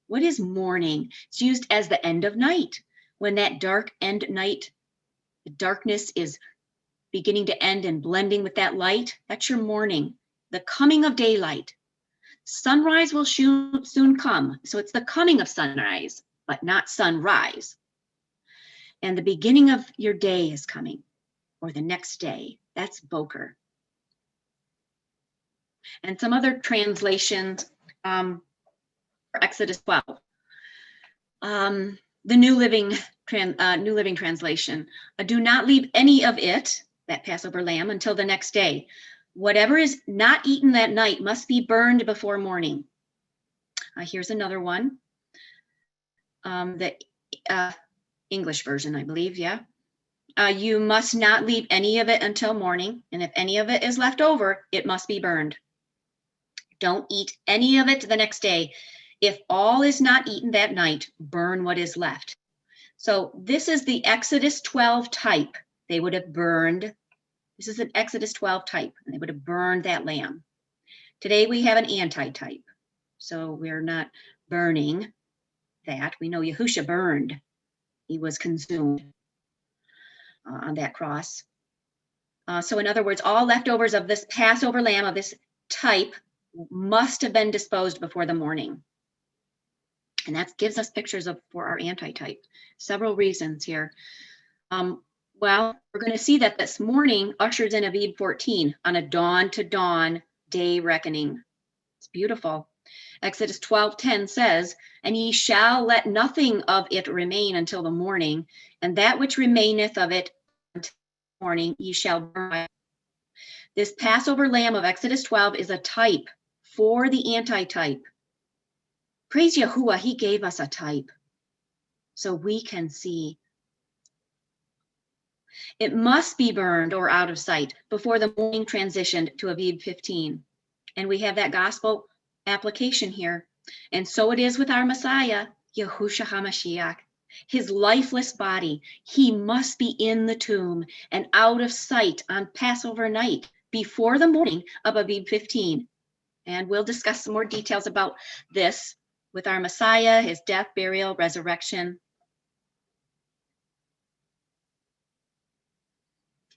What is morning? It's used as the end of night, when that dark end night The darkness is beginning to end and blending with that light. That's your morning, the coming of daylight. Sunrise will soon come. So it's the coming of sunrise, but not sunrise. And the beginning of your day is coming, or the next day. That's Boker. And some other translations for Exodus 12. The New Living Translation. Do not leave any of it, that Passover lamb, until the next day. Whatever is not eaten that night must be burned before morning. Here's another one. The English version, I believe, yeah. You must not leave any of it until morning, and if any of it is left over, it must be burned. Don't eat any of it the next day. If all is not eaten that night, burn what is left. So this is the Exodus 12 type. They would have burned. This is an Exodus 12 type. They would have burned that lamb. Today we have an anti-type. So we're not burning that. We know Yahushua burned. He was consumed on that cross. So in other words, all leftovers of this Passover lamb of this type must have been disposed before the morning. And that gives us pictures for our anti-type. Several reasons here. Well, we're going to see that this morning ushers in Aviv 14 on a dawn-to-dawn day reckoning. It's beautiful. Exodus 12:10 says, and ye shall let nothing of it remain until the morning, and that which remaineth of it until the morning ye shall burn. This Passover lamb of Exodus 12 is a type for the anti-type. Praise Yahuwah, he gave us a type so we can see. It must be burned or out of sight before the morning transitioned to Aviv 15. And we have that gospel application here. And so it is with our Messiah, Yahushua HaMashiach. His lifeless body, he must be in the tomb and out of sight on Passover night before the morning of Aviv 15. And we'll discuss some more details about this with our Messiah, his death, burial, resurrection.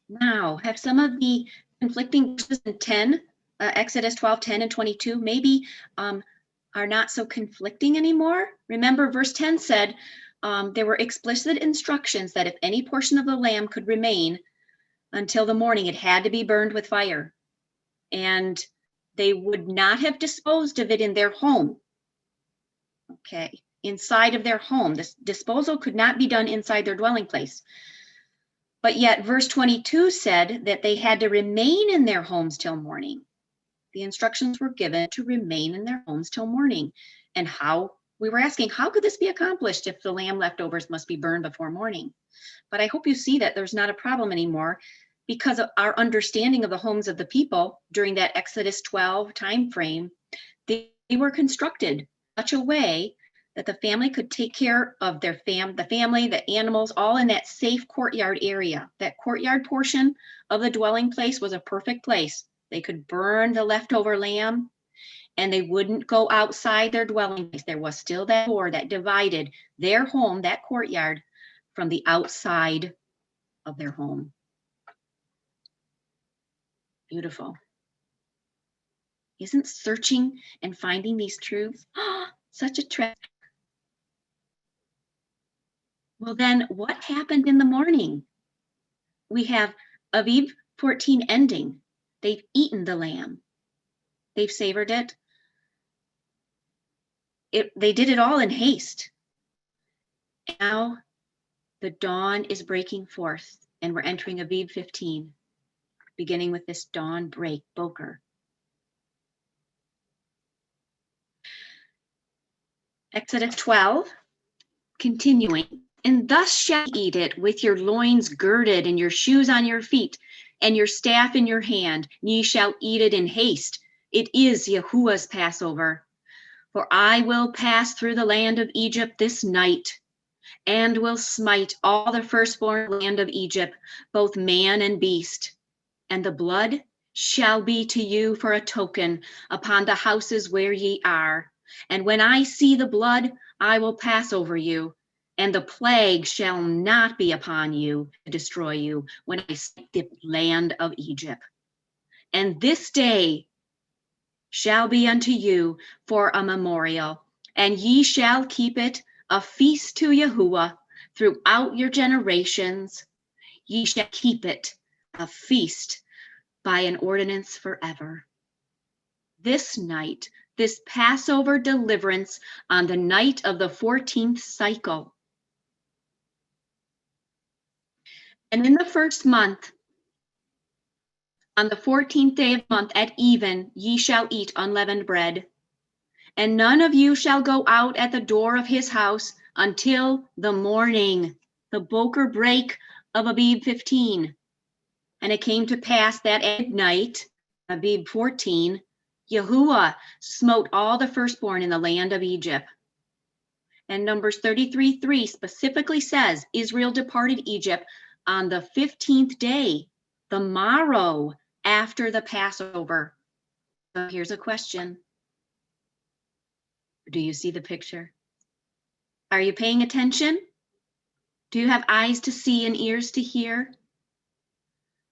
Now, have some of the conflicting verses in 10, Exodus 12, 10 and 22, maybe are not so conflicting anymore. Remember, verse 10 said there were explicit instructions that if any portion of the lamb could remain until the morning, it had to be burned with fire. And they would not have disposed of it in their home. Okay, inside of their home. This disposal could not be done inside their dwelling place. But yet verse 22 said that they had to remain in their homes till morning. The instructions were given to remain in their homes till morning. And how, we were asking, how could this be accomplished if the lamb leftovers must be burned before morning? But I hope you see that there's not a problem anymore because of our understanding of the homes of the people during that Exodus 12 time frame. They were constructed in such a way that the family could take care of their the family, the animals, all in that safe courtyard area. That courtyard portion of the dwelling place was a perfect place. They could burn the leftover lamb and they wouldn't go outside their dwelling place. There was still that door that divided their home, that courtyard, from the outside of their home. Beautiful. Isn't searching and finding these truths such a treasure? Well, then what happened in the morning? We have Aviv 14 ending. They've eaten the lamb. They've savored it. They did it all in haste. Now the dawn is breaking forth and we're entering Aviv 15, beginning with this dawn break, Boker. Exodus 12, continuing. And thus shall ye eat it with your loins girded and your shoes on your feet and your staff in your hand. Ye shall eat it in haste. It is Yahuwah's Passover. For I will pass through the land of Egypt this night and will smite all the firstborn land of Egypt, both man and beast. And the blood shall be to you for a token upon the houses where ye are. And when I see the blood, I will pass over you. and the plague shall not be upon you to destroy you when I smite the land of Egypt. And this day shall be unto you for a memorial, and ye shall keep it a feast to Yahuwah throughout your generations. Ye shall keep it a feast by an ordinance forever. This night, this Passover deliverance on the night of the 14th cycle. And in the first month, on the 14th day of the month at even, ye shall eat unleavened bread. And none of you shall go out at the door of his house until the morning, the boker break of Abib 15. And it came to pass that at midnight, Abib 14, Yahuwah smote all the firstborn in the land of Egypt. And Numbers 33:3 specifically says Israel departed Egypt on the 15th day, the morrow after the Passover. So here's a question. Do you see the picture? Are you paying attention? Do you have eyes to see and ears to hear?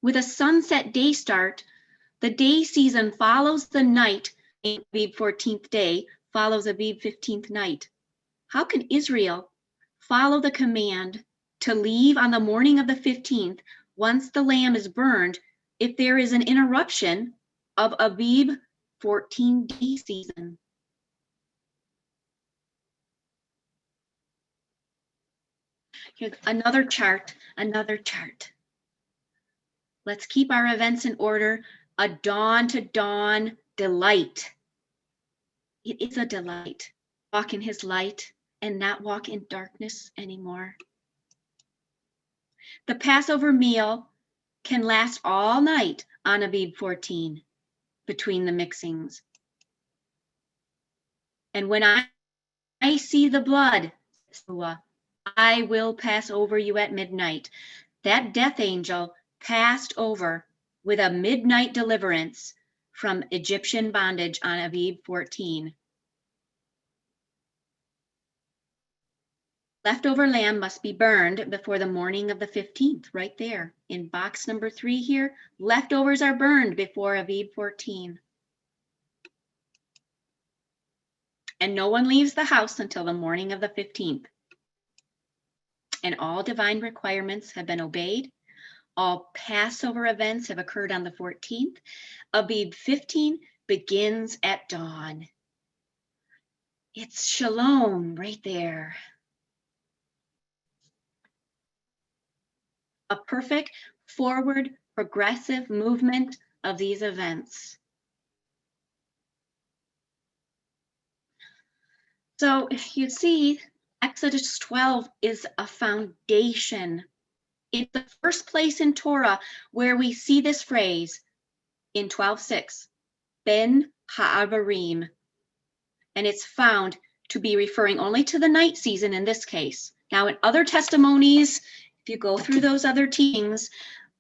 With a sunset day start, the day season follows the night. Abib 14th day follows Abib 15th night. How can Israel follow the command to leave on the morning of the 15th once the lamb is burned if there is an interruption of Abib 14 day season? Here's another chart. Let's keep our events in order. A dawn to dawn delight. It is a delight. Walk in his light and not walk in darkness anymore. The Passover meal can last all night on Abib 14 between the mixings. And when I see the blood, I will pass over you at midnight. That death angel passed over with a midnight deliverance from Egyptian bondage on Abib 14. Leftover lamb must be burned before the morning of the 15th, right there in box number 3 here. Leftovers are burned before Abib 14. And no one leaves the house until the morning of the 15th. And all divine requirements have been obeyed. All Passover events have occurred on the 14th. Abib 15 begins at dawn. It's shalom right there. A perfect forward progressive movement of these events. So you see, Exodus 12 is a foundation. It's the first place in Torah where we see this phrase in 12:6, Ben Ha'abarim. And it's found to be referring only to the night season in this case. Now, in other testimonies, if you go through those other teachings,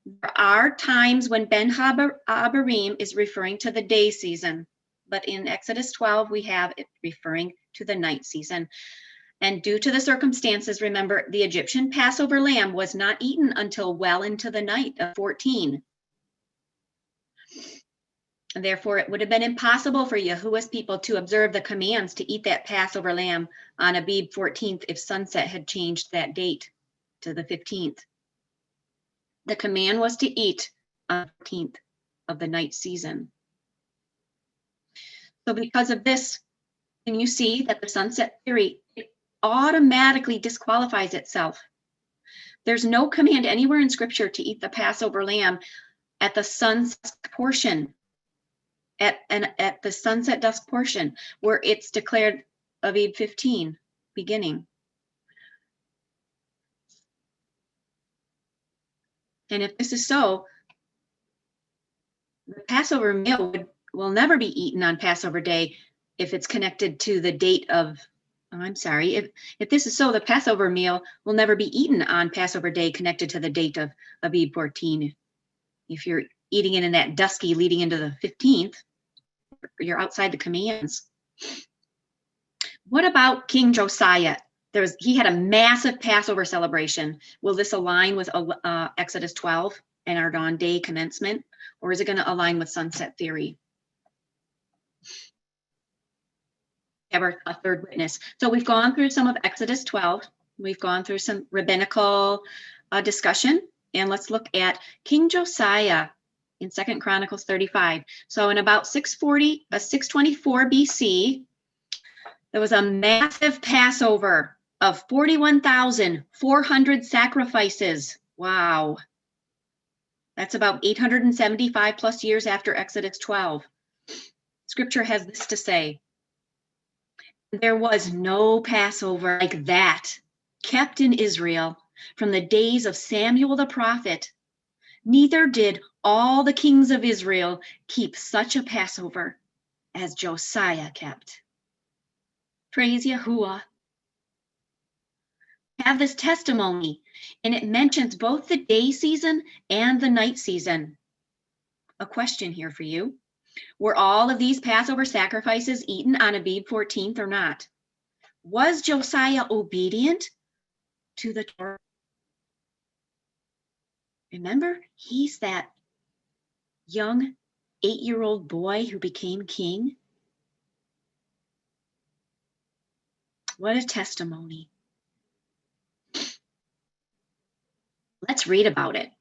there are times when Ben Ha'abarim is referring to the day season. But in Exodus 12, we have it referring to the night season. And due to the circumstances, remember, the Egyptian Passover lamb was not eaten until well into the night of 14. And therefore, it would have been impossible for Yahuwah's people to observe the commands to eat that Passover lamb on Abib 14th if sunset had changed that date to the 15th. The command was to eat on the 14th of the night season. So because of this, can you see that the sunset theory automatically disqualifies itself? There's no command anywhere in Scripture to eat the Passover lamb at the sunset portion, at the sunset dusk portion, where it's declared Abib 15 beginning. And if this is so, the Passover meal will never be eaten on Passover day if it's connected to the date of, if this is so, the Passover meal will never be eaten on Passover day connected to the date of Abib 14. If you're eating it in that dusky leading into the 15th, you're outside the commands. What about King Josiah? he had a massive Passover celebration. Will this align with Exodus 12 and our dawn day commencement, or is it going to align with sunset theory? Have a third witness. So we've gone through some of Exodus 12. We've gone through some rabbinical discussion, and let's look at King Josiah in 2 Chronicles 35. So in about 624 BC, there was a massive Passover of 41,400 sacrifices. Wow. That's about 875 plus years after Exodus 12. Scripture has this to say: there was no Passover like that kept in Israel from the days of Samuel the prophet. Neither did all the kings of Israel keep such a Passover as Josiah kept. Praise Yahuwah. Have this testimony, and it mentions both the day season and the night season. A question here for you. Were all of these Passover sacrifices eaten on Abib 14th or not? Was Josiah obedient to the Torah? Remember, he's that young 8-year-old boy who became king. What a testimony. Let's read about it.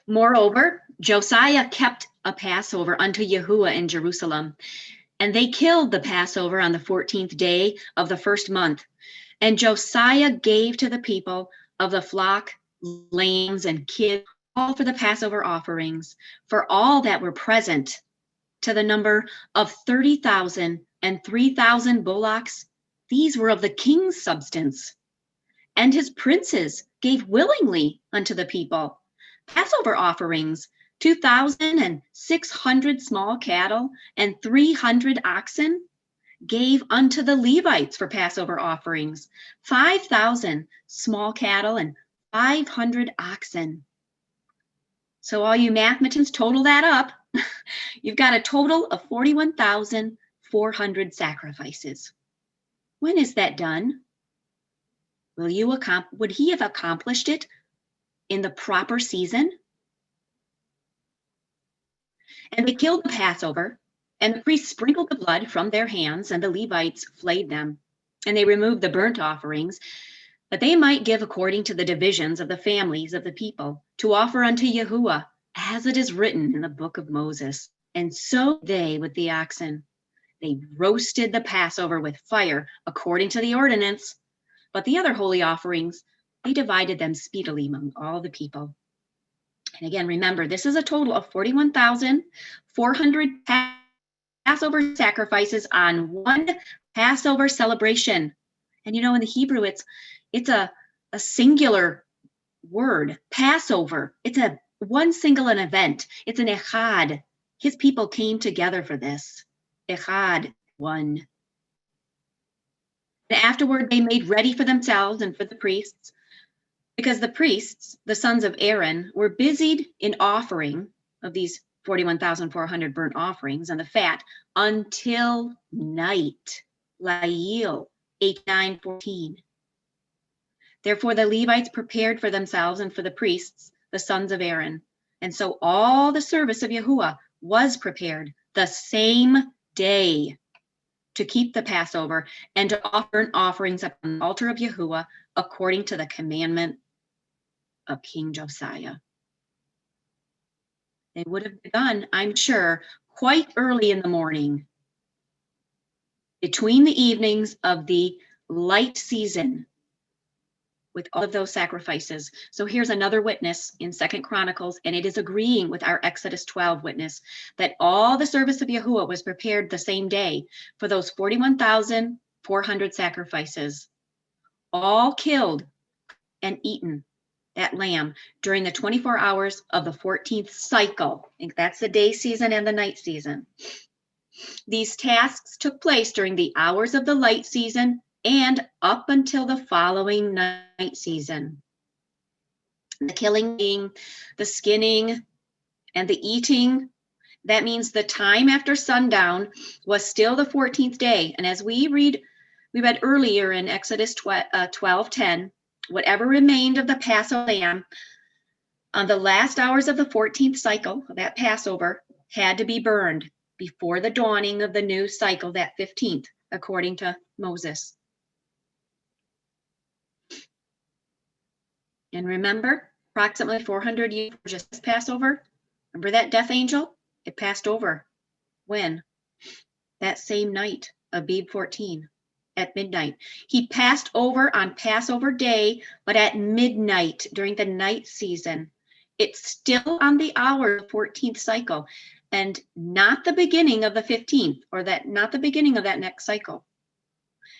Moreover, Josiah kept a Passover unto Yahuwah in Jerusalem, and they killed the Passover on the 14th day of the first month. And Josiah gave to the people of the flock lambs and kids all for the Passover offerings, for all that were present, to the number of 30,000 and 3,000 bullocks. These were of the king's substance. And his princes gave willingly unto the people Passover offerings, 2,600 small cattle and 300 oxen. Gave unto the Levites for Passover offerings 5,000 small cattle and 500 oxen. So all you mathematicians, total that up. You've got a total of 41,400 sacrifices. When is that done? Would he have accomplished it in the proper season? And they killed the Passover, and the priests sprinkled the blood from their hands, and the Levites flayed them. And they removed the burnt offerings, that they might give according to the divisions of the families of the people, to offer unto Yahuwah, as it is written in the book of Moses. And so they with the oxen. They roasted the Passover with fire, according to the ordinance. But the other holy offerings, they divided them speedily among all the people. And again, remember, this is a total of 41,400 Passover sacrifices on one Passover celebration. And you know, in the Hebrew, it's a singular word, Passover. It's a one single an event. It's an echad. His people came together for this. Echad, one. And afterward, they made ready for themselves and for the priests, because the priests, the sons of Aaron, were busied in offering of these 41,400 burnt offerings and the fat until night. Lail 8:9:14. Therefore the Levites prepared for themselves and for the priests, the sons of Aaron. And so all the service of Yahuwah was prepared the same day to keep the Passover and to offer offerings upon the altar of Yahuwah according to the commandment of King Josiah. They would have begun, I'm sure, quite early in the morning, between the evenings of the light season, with all of those sacrifices. So here's another witness in 2 Chronicles, and it is agreeing with our Exodus 12 witness that all the service of Yahuwah was prepared the same day for those 41,400 sacrifices, all killed and eaten, that lamb, during the 24 hours of the 14th cycle. I think that's the day season and the night season. These tasks took place during the hours of the light season and up until the following night season. The killing, the skinning, and the eating, that means the time after sundown was still the 14th day. And as we read We read earlier in Exodus 12:10, whatever remained of the Passover lamb on the last hours of the 14th cycle, that Passover, had to be burned before the dawning of the new cycle, that 15th, according to Moses. And remember, approximately 400 years before just Passover, remember that death angel? It passed over. When? That same night of Abib 14 at midnight. He passed over on Passover day, but at midnight during the night season. It's still on the hour of the 14th cycle and not the beginning of the 15th, or that not the beginning of that next cycle.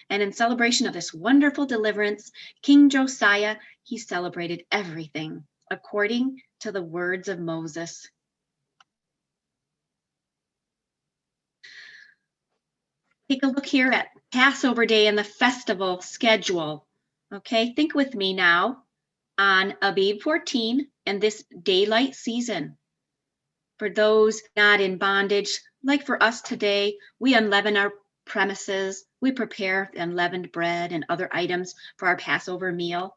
And in celebration of this wonderful deliverance, King Josiah, he celebrated everything according to the words of Moses. Take a look here at Passover Day and the festival schedule. Okay, think with me now on Abib 14 and this daylight season. For those not in bondage, like for us today, we unleaven our premises. We prepare unleavened bread and other items for our Passover meal.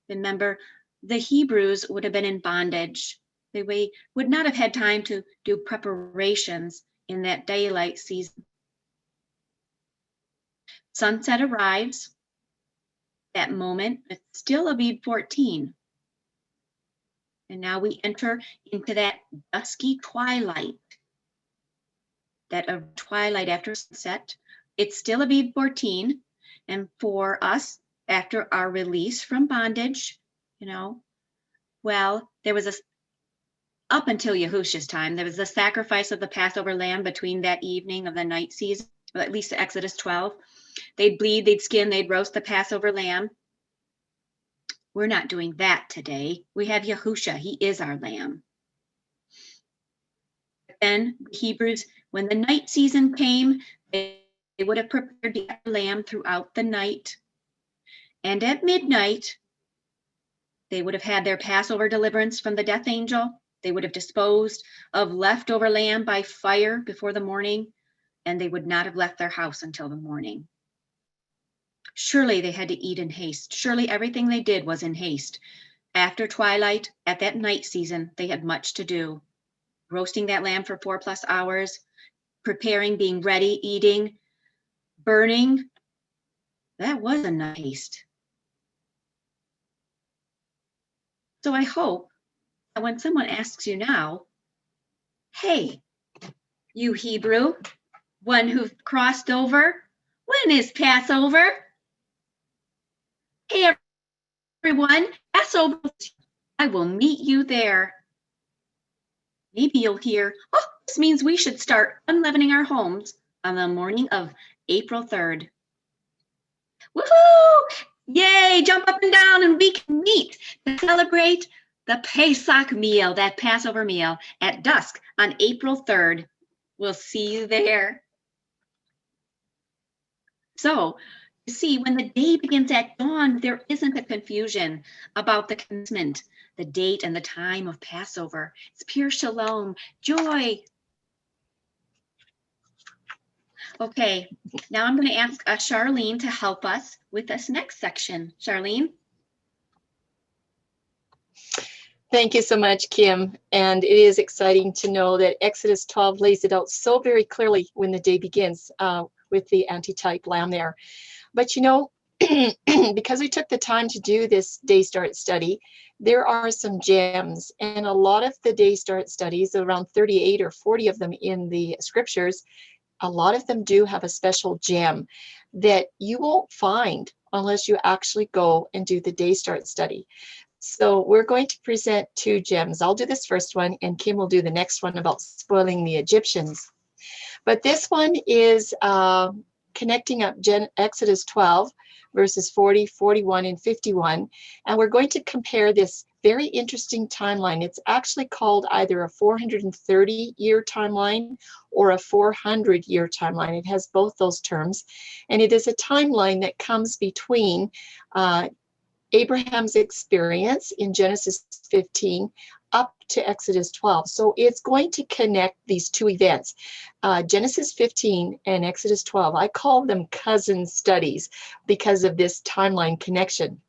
Remember, the Hebrews would have been in bondage. They would not have had time to do preparations in that daylight season. Sunset arrives. That moment, it's still Abib 14. And now we enter into that dusky twilight, that twilight after sunset. It's still Abib 14. And for us, after our release from bondage, well, there was up until Yahushua's time, there was the sacrifice of the Passover lamb between that evening of the night season, or at least Exodus 12. They'd bleed, they'd skin, they'd roast the Passover lamb. We're not doing that today. We have Yahushua. He is our lamb. Then the Hebrews, when the night season came, they would have prepared the lamb throughout the night. And at midnight, they would have had their Passover deliverance from the death angel. They would have disposed of leftover lamb by fire before the morning, and they would not have left their house until the morning. Surely they had to eat in haste. Surely everything they did was in haste. After twilight, at that night season, they had much to do. Roasting that lamb for 4+ hours, preparing, being ready, eating, burning. That was enough haste. So I hope that when someone asks you now, hey, you Hebrew, one who crossed over, when is Passover? Hey, everyone, Passover, I will meet you there. Maybe you'll hear, oh, this means we should start unleavening our homes on the morning of April 3rd. Woohoo! Yay, jump up and down and we can meet to celebrate the Pesach meal, that Passover meal at dusk on April 3rd. We'll see you there. So, you see, when the day begins at dawn, there isn't a confusion about the commencement, the date and the time of Passover. It's pure shalom, joy. Okay, now I'm going to ask Charlene to help us with this next section. Charlene? Thank you so much, Kim. And it is exciting to know that Exodus 12 lays it out so very clearly when the day begins with the antitype lamb there. But because we took the time to do this day start study, there are some gems. And a lot of the day start studies, around 38 or 40 of them in the scriptures, a lot of them do have a special gem that you won't find unless you actually go and do the day start study. So we're going to present 2 gems. I'll do this first one, and Kim will do the next one about spoiling the Egyptians. But this one is connecting up Exodus 12, verses 40, 41, and 51. And we're going to compare this very interesting timeline. It's actually called either a 430-year timeline or a 400-year timeline. It has both those terms. And it is a timeline that comes between Abraham's experience in Genesis 15 up to Exodus 12. So it's going to connect these two events, Genesis 15 and Exodus 12. I call them cousin studies because of this timeline connection.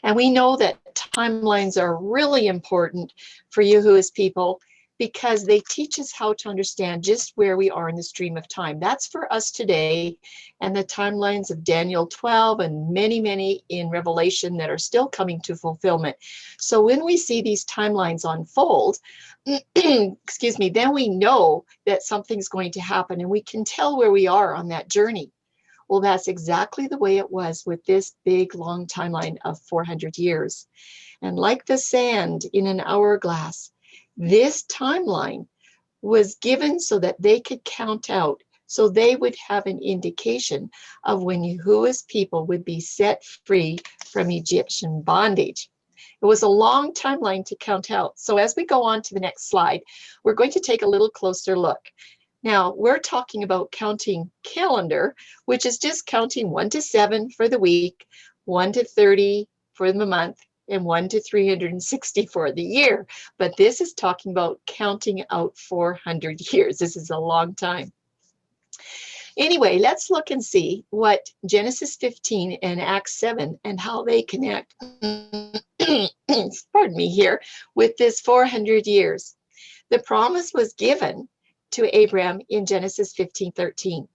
And we know that timelines are really important for Yahuwah's people because they teach us how to understand just where we are in the stream of time. That's for us today, and the timelines of Daniel 12 and many, many in Revelation that are still coming to fulfillment. So when we see these timelines unfold, excuse me, then we know that something's going to happen and we can tell where we are on that journey. Well, that's exactly the way it was with this big, long timeline of 400 years. And like the sand in an hourglass, this timeline was given so that they could count out, so they would have an indication of when Yahuwah's people would be set free from Egyptian bondage. It was a long timeline to count out. So as we go on to the next slide, we're going to take a little closer look. Now, we're talking about counting calendar, which is just counting 1 to 7 for the week, 1 to 30 for the month, and 1 to 360 for the year. But this is talking about counting out 400 years. This is a long time. Anyway, let's look and see what Genesis 15 and Acts 7 and how they connect, pardon me here, with this 400 years. The promise was given to Abraham in Genesis 15:13.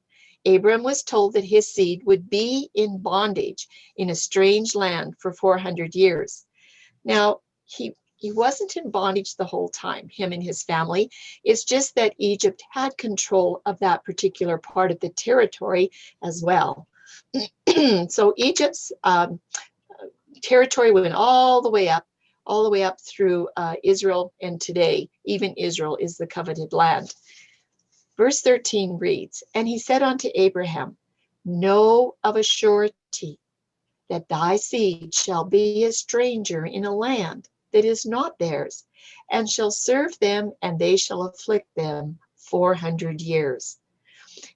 Abram was told that his seed would be in bondage in a strange land for 400 years. Now, he wasn't in bondage the whole time, him and his family. It's just that Egypt had control of that particular part of the territory as well. So Egypt's territory went all the way up through Israel, and today, even Israel is the coveted land. Verse 13 reads, "And he said unto Abraham, Know of a surety that thy seed shall be a stranger in a land that is not theirs, and shall serve them, and they shall afflict them 400 years.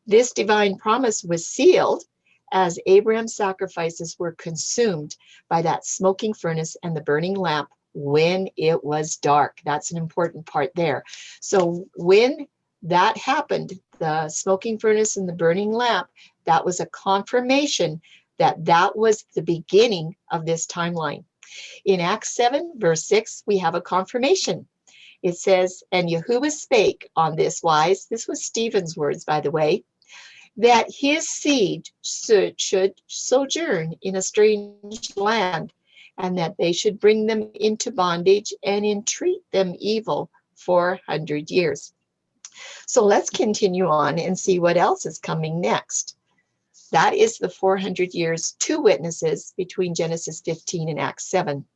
This divine promise was sealed as Abraham's sacrifices were consumed by that smoking furnace and the burning lamp when it was dark. That's an important part there. So when that happened, the smoking furnace and the burning lamp, that was a confirmation that that was the beginning of this timeline. In Acts 7, verse 6, we have a confirmation. It says, "And Yahuwah spake on this wise," this was Stephen's words, by the way, "that his seed should sojourn in a strange land, and that they should bring them into bondage and entreat them evil 400 years. So let's continue on and see what else is coming next. That is the 400 years, two witnesses between Genesis 15 and Acts 7.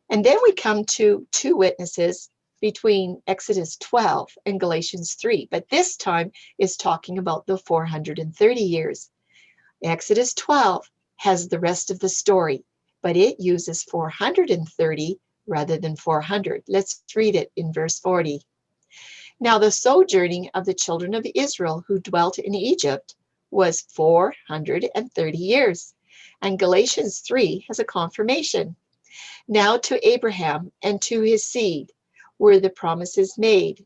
And then we come to two witnesses between Exodus 12 and Galatians 3, but this time is talking about the 430 years. Exodus 12 has the rest of the story, but it uses 430 rather than 400. Let's read it in verse 40. "Now the sojourning of the children of Israel who dwelt in Egypt was 430 years. And Galatians 3 has a confirmation. Now to Abraham and to his seed were the promises made.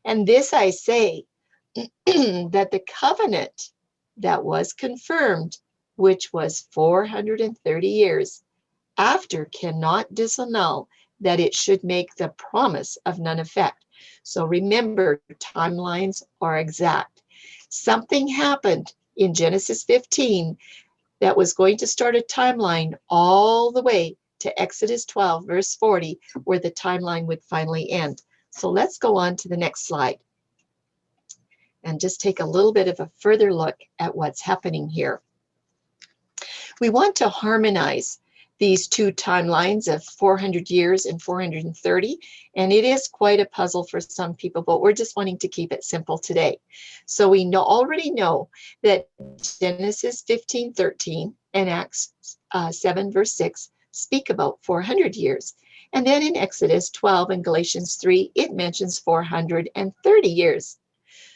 And this I say, that the covenant that was confirmed, which was 430 years, after cannot disannul that it should make the promise of none effect." So remember, timelines are exact. Something happened in Genesis 15 that was going to start a timeline all the way to Exodus 12, verse 40, where the timeline would finally end. So let's go on to the next slide and just take a little bit of a further look at what's happening here. We want to harmonize these two timelines of 400 years and 430, and it is quite a puzzle for some people, but we're just wanting to keep it simple today. So we already know that Genesis 15:13 and Acts 7, verse 6 speak about 400 years. And then in Exodus 12 and Galatians 3, it mentions 430 years.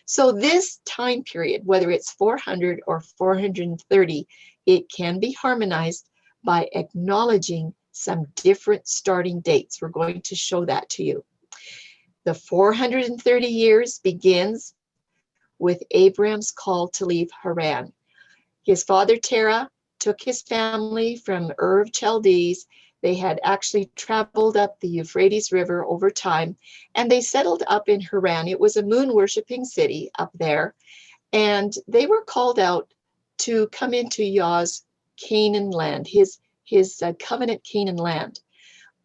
So this time period, whether it's 400 or 430, it can be harmonized by acknowledging some different starting dates. We're going to show that to you. The 430 years begins with Abram's call to leave Haran. His father Terah took his family from Ur of Chaldees. They had actually traveled up the Euphrates River over time, and they settled up in Haran. It was a moon-worshiping city up there, and they were called out to come into Yah's Canaan land, his covenant Canaan land.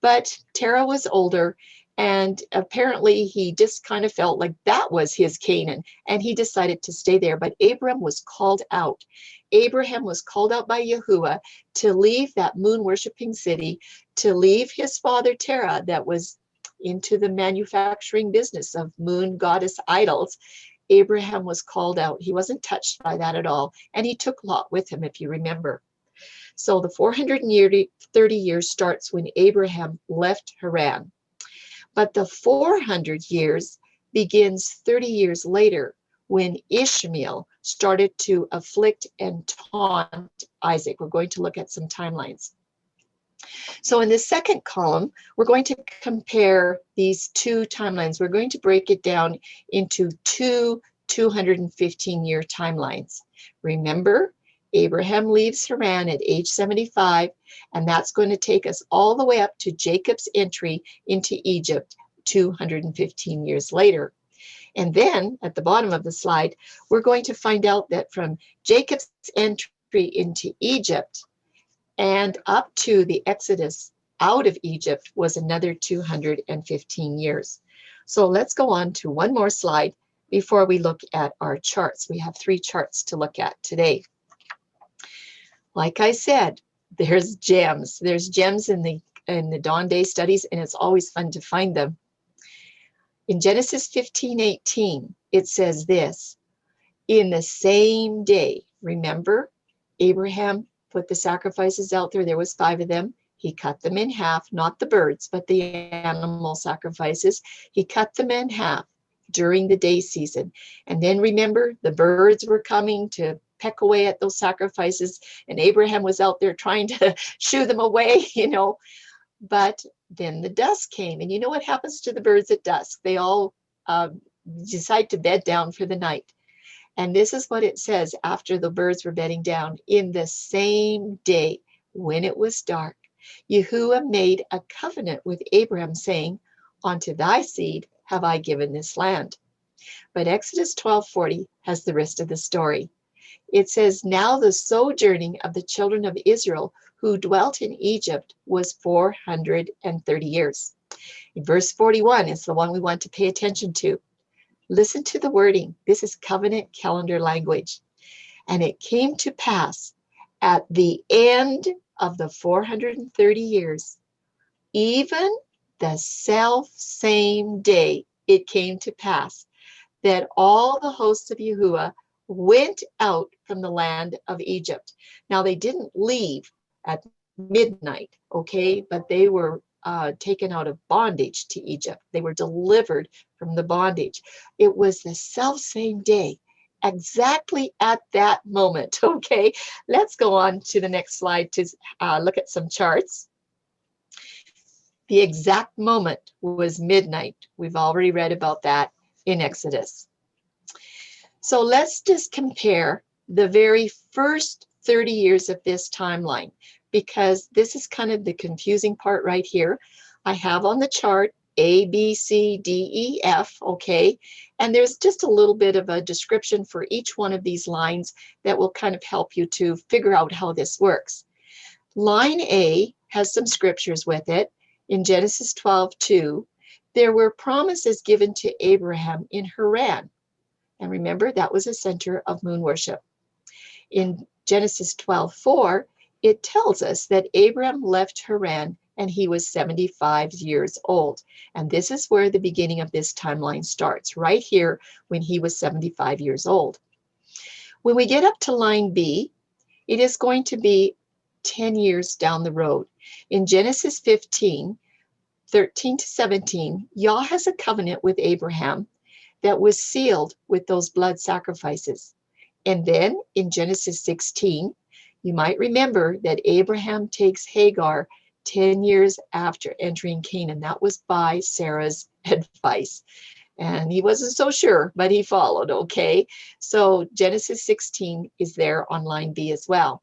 But Terah was older, and apparently he just kind of felt like that was his Canaan, and he decided to stay there. But Abram was called out. Abraham was called out by Yahuwah to leave that moon-worshiping city, to leave his father Terah that was into the manufacturing business of moon goddess idols. Abraham was called out. He wasn't touched by that at all, and he took Lot with him, if you remember. So the 430 years starts when Abraham left Haran. But the 400 years begins 30 years later when Ishmael started to afflict and taunt Isaac. We're going to look at some timelines. So in the second column, we're going to compare these two timelines. We're going to break it down into two 215-year timelines. Remember, Abraham leaves Haran at age 75, and that's going to take us all the way up to Jacob's entry into Egypt 215 years later. And then at the bottom of the slide, we're going to find out that from Jacob's entry into Egypt and up to the Exodus out of Egypt was another 215 years. So let's go on to one more slide before we look at our charts. We have 3 charts to look at today. Like I said, there's gems. There's gems in the Dawn Day studies, and it's always fun to find them. In Genesis 15:18, it says this: in the same day, remember, Abraham put the sacrifices out there. There was 5 of them. He cut them in half, not the birds, but the animal sacrifices. He cut them in half during the day season. And then remember, the birds were coming to peck away at those sacrifices, and Abraham was out there trying to shoo them away, But then the dusk came, and you know what happens to the birds at dusk? They all decide to bed down for the night. And this is what it says after the birds were bedding down. In the same day, when it was dark, Yahuwah made a covenant with Abraham, saying, unto thy seed have I given this land. But Exodus 12:40 has the rest of the story. It says, now the sojourning of the children of Israel who dwelt in Egypt was 430 years. In verse 41 is the one we want to pay attention to. Listen to the wording. This is covenant calendar language. And it came to pass at the end of the 430 years, even the self same day, it came to pass that all the hosts of Yahuwah went out from the land of Egypt. Now, they didn't leave at midnight, okay, but they were taken out of bondage to Egypt. They were delivered from the bondage. It was the self same day, exactly at that moment, okay? Let's go on to the next slide to look at some charts. The exact moment was midnight. We've already read about that in Exodus. So let's just compare the very first 30 years of this timeline, because this is kind of the confusing part right here. I have on the chart A, B, C, D, E, F, okay? And there's just a little bit of a description for each one of these lines that will kind of help you to figure out how this works. Line A has some scriptures with it. In Genesis 12:2, there were promises given to Abraham in Haran. And remember, that was a center of moon worship. In Genesis 12:4, it tells us that Abraham left Haran and he was 75 years old. And this is where the beginning of this timeline starts, right here when he was 75 years old. When we get up to line B, it is going to be 10 years down the road. In Genesis 15:13-17, Yah has a covenant with Abraham that was sealed with those blood sacrifices. And then in Genesis 16, you might remember that Abraham takes Hagar 10 years after entering Canaan. That was by Sarah's advice. And he wasn't so sure, but he followed, okay? So Genesis 16 is there on line B as well.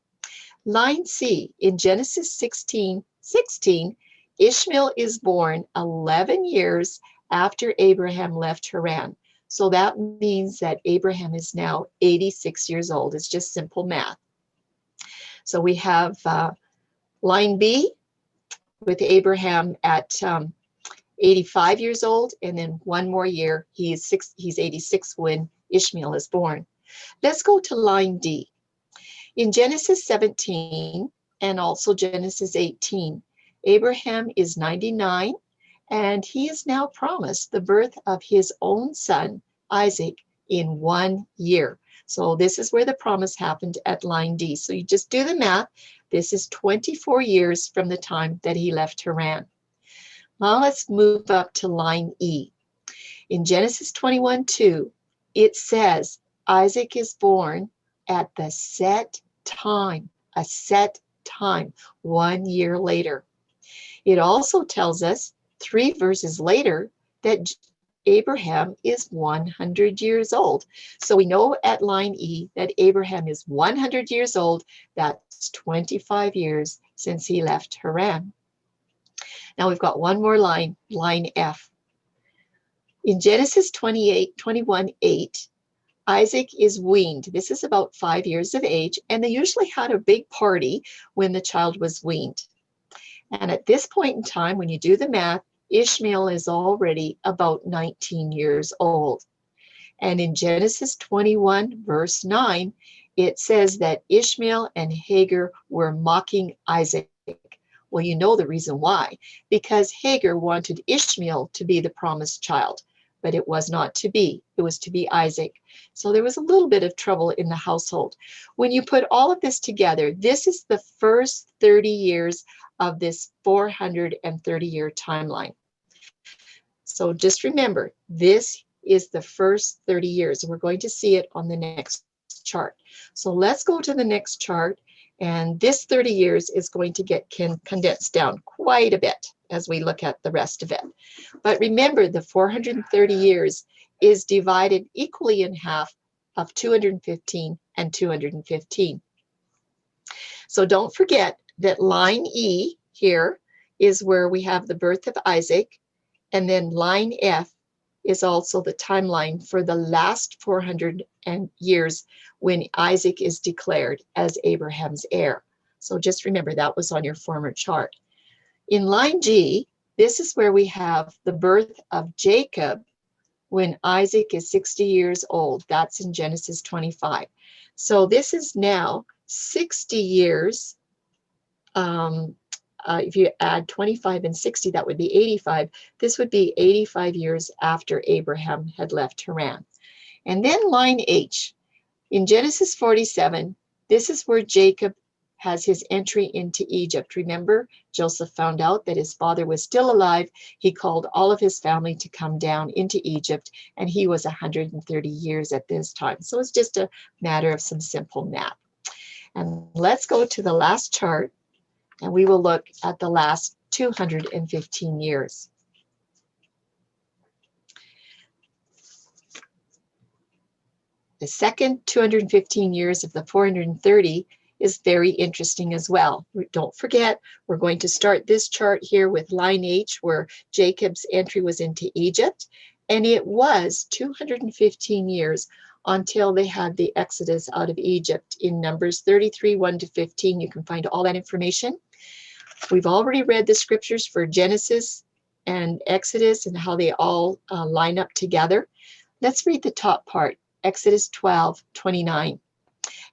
Line C, in Genesis 16:16, Ishmael is born 11 years after Abraham left Haran. So that means that Abraham is now 86 years old. It's just simple math. So we have line B with Abraham at 85 years old, and then one more year, he's 86 when Ishmael is born. Let's go to line D. In Genesis 17 and also Genesis 18, Abraham is 99, and he is now promised the birth of his own son, Isaac, in 1 year. So this is where the promise happened at line D. So you just do the math. This is 24 years from the time that he left Haran. Now let's move up to line E. In Genesis 21:2, it says Isaac is born at the set time, a set time, 1 year later. It also tells us 3 verses later that Abraham is 100 years old. So we know at line E that Abraham is 100 years old. That's 25 years since he left Haran. Now we've got one more line, line F. In Genesis 21:8, Isaac is weaned. This is about 5 years of age, and they usually had a big party when the child was weaned. And at this point in time, when you do the math, Ishmael is already about 19 years old. And in Genesis 21, verse 9, it says that Ishmael and Hagar were mocking Isaac. Well, you know the reason why. Because Hagar wanted Ishmael to be the promised child, but it was not to be. It was to be Isaac. So there was a little bit of trouble in the household. When you put all of this together, this is the first 30 years of this 430-year timeline. So just remember, this is the first 30 years. We're going to see it on the next chart. So let's go to the next chart. And this 30 years is going to get condensed down quite a bit as we look at the rest of it. But remember, the 430 years is divided equally in half of 215 and 215. So don't forget that line E here is where we have the birth of Isaac, and then line F is also the timeline for the last 400 years when Isaac is declared as Abraham's heir. So just remember that was on your former chart. In line G, this is where we have the birth of Jacob when Isaac is 60 years old. That's in Genesis 25. So this is now 60 years. If you add 25 and 60, that would be 85. This would be 85 years after Abraham had left Haran. And then line H. In Genesis 47, this is where Jacob has his entry into Egypt. Remember, Joseph found out that his father was still alive. He called all of his family to come down into Egypt, and he was 130 years at this time. So it's just a matter of some simple math. And let's go to the last chart, and we will look at the last 215 years. The second 215 years of the 430 is very interesting as well. Don't forget, we're going to start this chart here with line H, where Jacob's entry was into Egypt, and it was 215 years until they had the Exodus out of Egypt. In Numbers 33, 1-15, you can find all that information. We've already read the scriptures for Genesis and Exodus and how they all line up together. Let's read the top part, Exodus 12:29.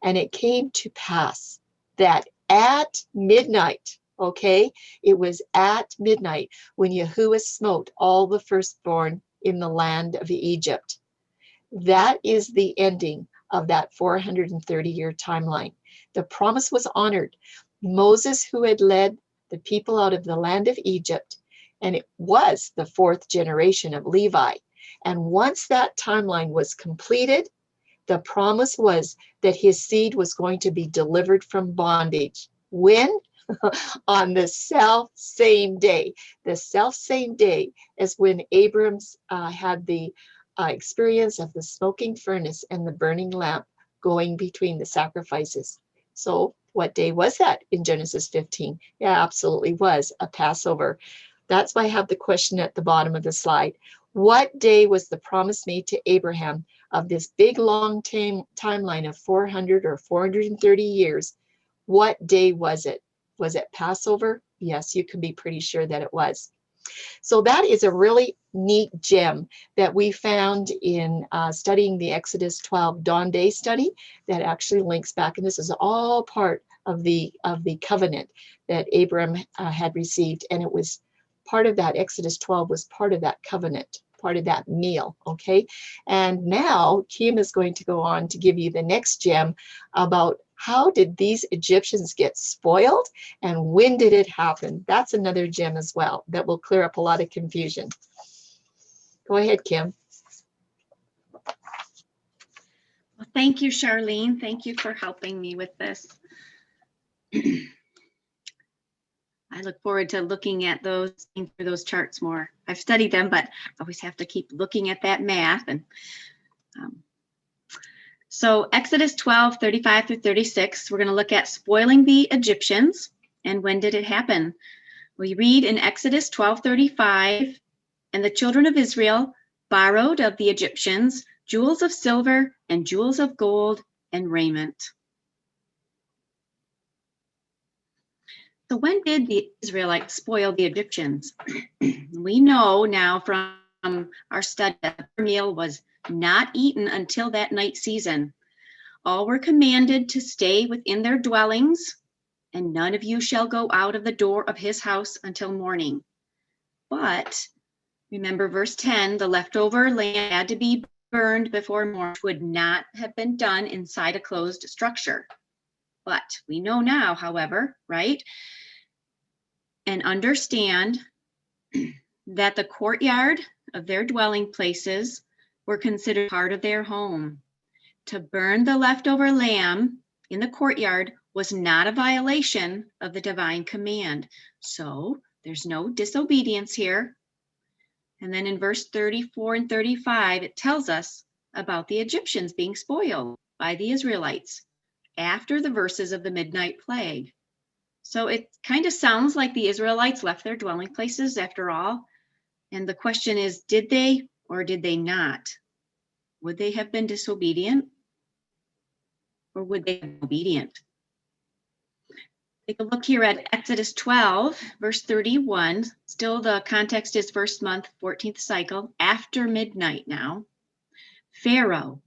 And it came to pass that at midnight, okay, it was at midnight when Yahuwah smote all the firstborn in the land of Egypt. That is the ending of that 430-year timeline. The promise was honored. Moses, who had led the people out of the land of Egypt, and it was the 4th generation of Levi. And once that timeline was completed, the promise was that his seed was going to be delivered from bondage. When? on the self same day. The self same day as when Abram's had the experience of the smoking furnace and the burning lamp going between the sacrifices. So what day was that in Genesis 15? Yeah, absolutely was a Passover. That's why I have the question at the bottom of the slide. What day was the promise made to Abraham of this big long timeline of 400 or 430 years? What day was it? Was it Passover? Yes, you can be pretty sure that it was. So that is a really neat gem that we found in studying the Exodus 12 Dawn Day study that actually links back, and this is all part of the covenant that Abram had received, and it was part of that. Exodus 12 was part of that covenant, part of that meal, okay? And now Kim is going to go on to give you the next gem about how did these Egyptians get spoiled and when did it happen? That's another gem as well that will clear up a lot of confusion. Go ahead, Kim. Well, thank you, Charlene. Thank you for helping me with this. I look forward to looking at those charts more. I've studied them, but I always have to keep looking at that math. And so Exodus 12, 35 through 36, we're going to look at spoiling the Egyptians and when did it happen. We read in Exodus 12:35, and the children of Israel borrowed of the Egyptians jewels of silver and jewels of gold and raiment. So when did the Israelites spoil the Egyptians? We know now from our study that the meal was not eaten until that night season. All were commanded to stay within their dwellings, and none of you shall go out of the door of his house until morning. But remember verse 10, the leftover lamb had to be burned before morning, which would not have been done inside a closed structure. But we know now, however, right, and understand that the courtyard of their dwelling places were considered part of their home. To burn the leftover lamb in the courtyard was not a violation of the divine command. So there's no disobedience here. And then in verse 34 and 35, it tells us about the Egyptians being spoiled by the Israelites after the verses of the midnight plague. So it kind of sounds like the Israelites left their dwelling places after all. And the question is, did they or did they not? Would they have been disobedient or would they have been obedient? Take a look here at Exodus 12, verse 31. Still the context is first month, 14th cycle, after midnight now. Pharaoh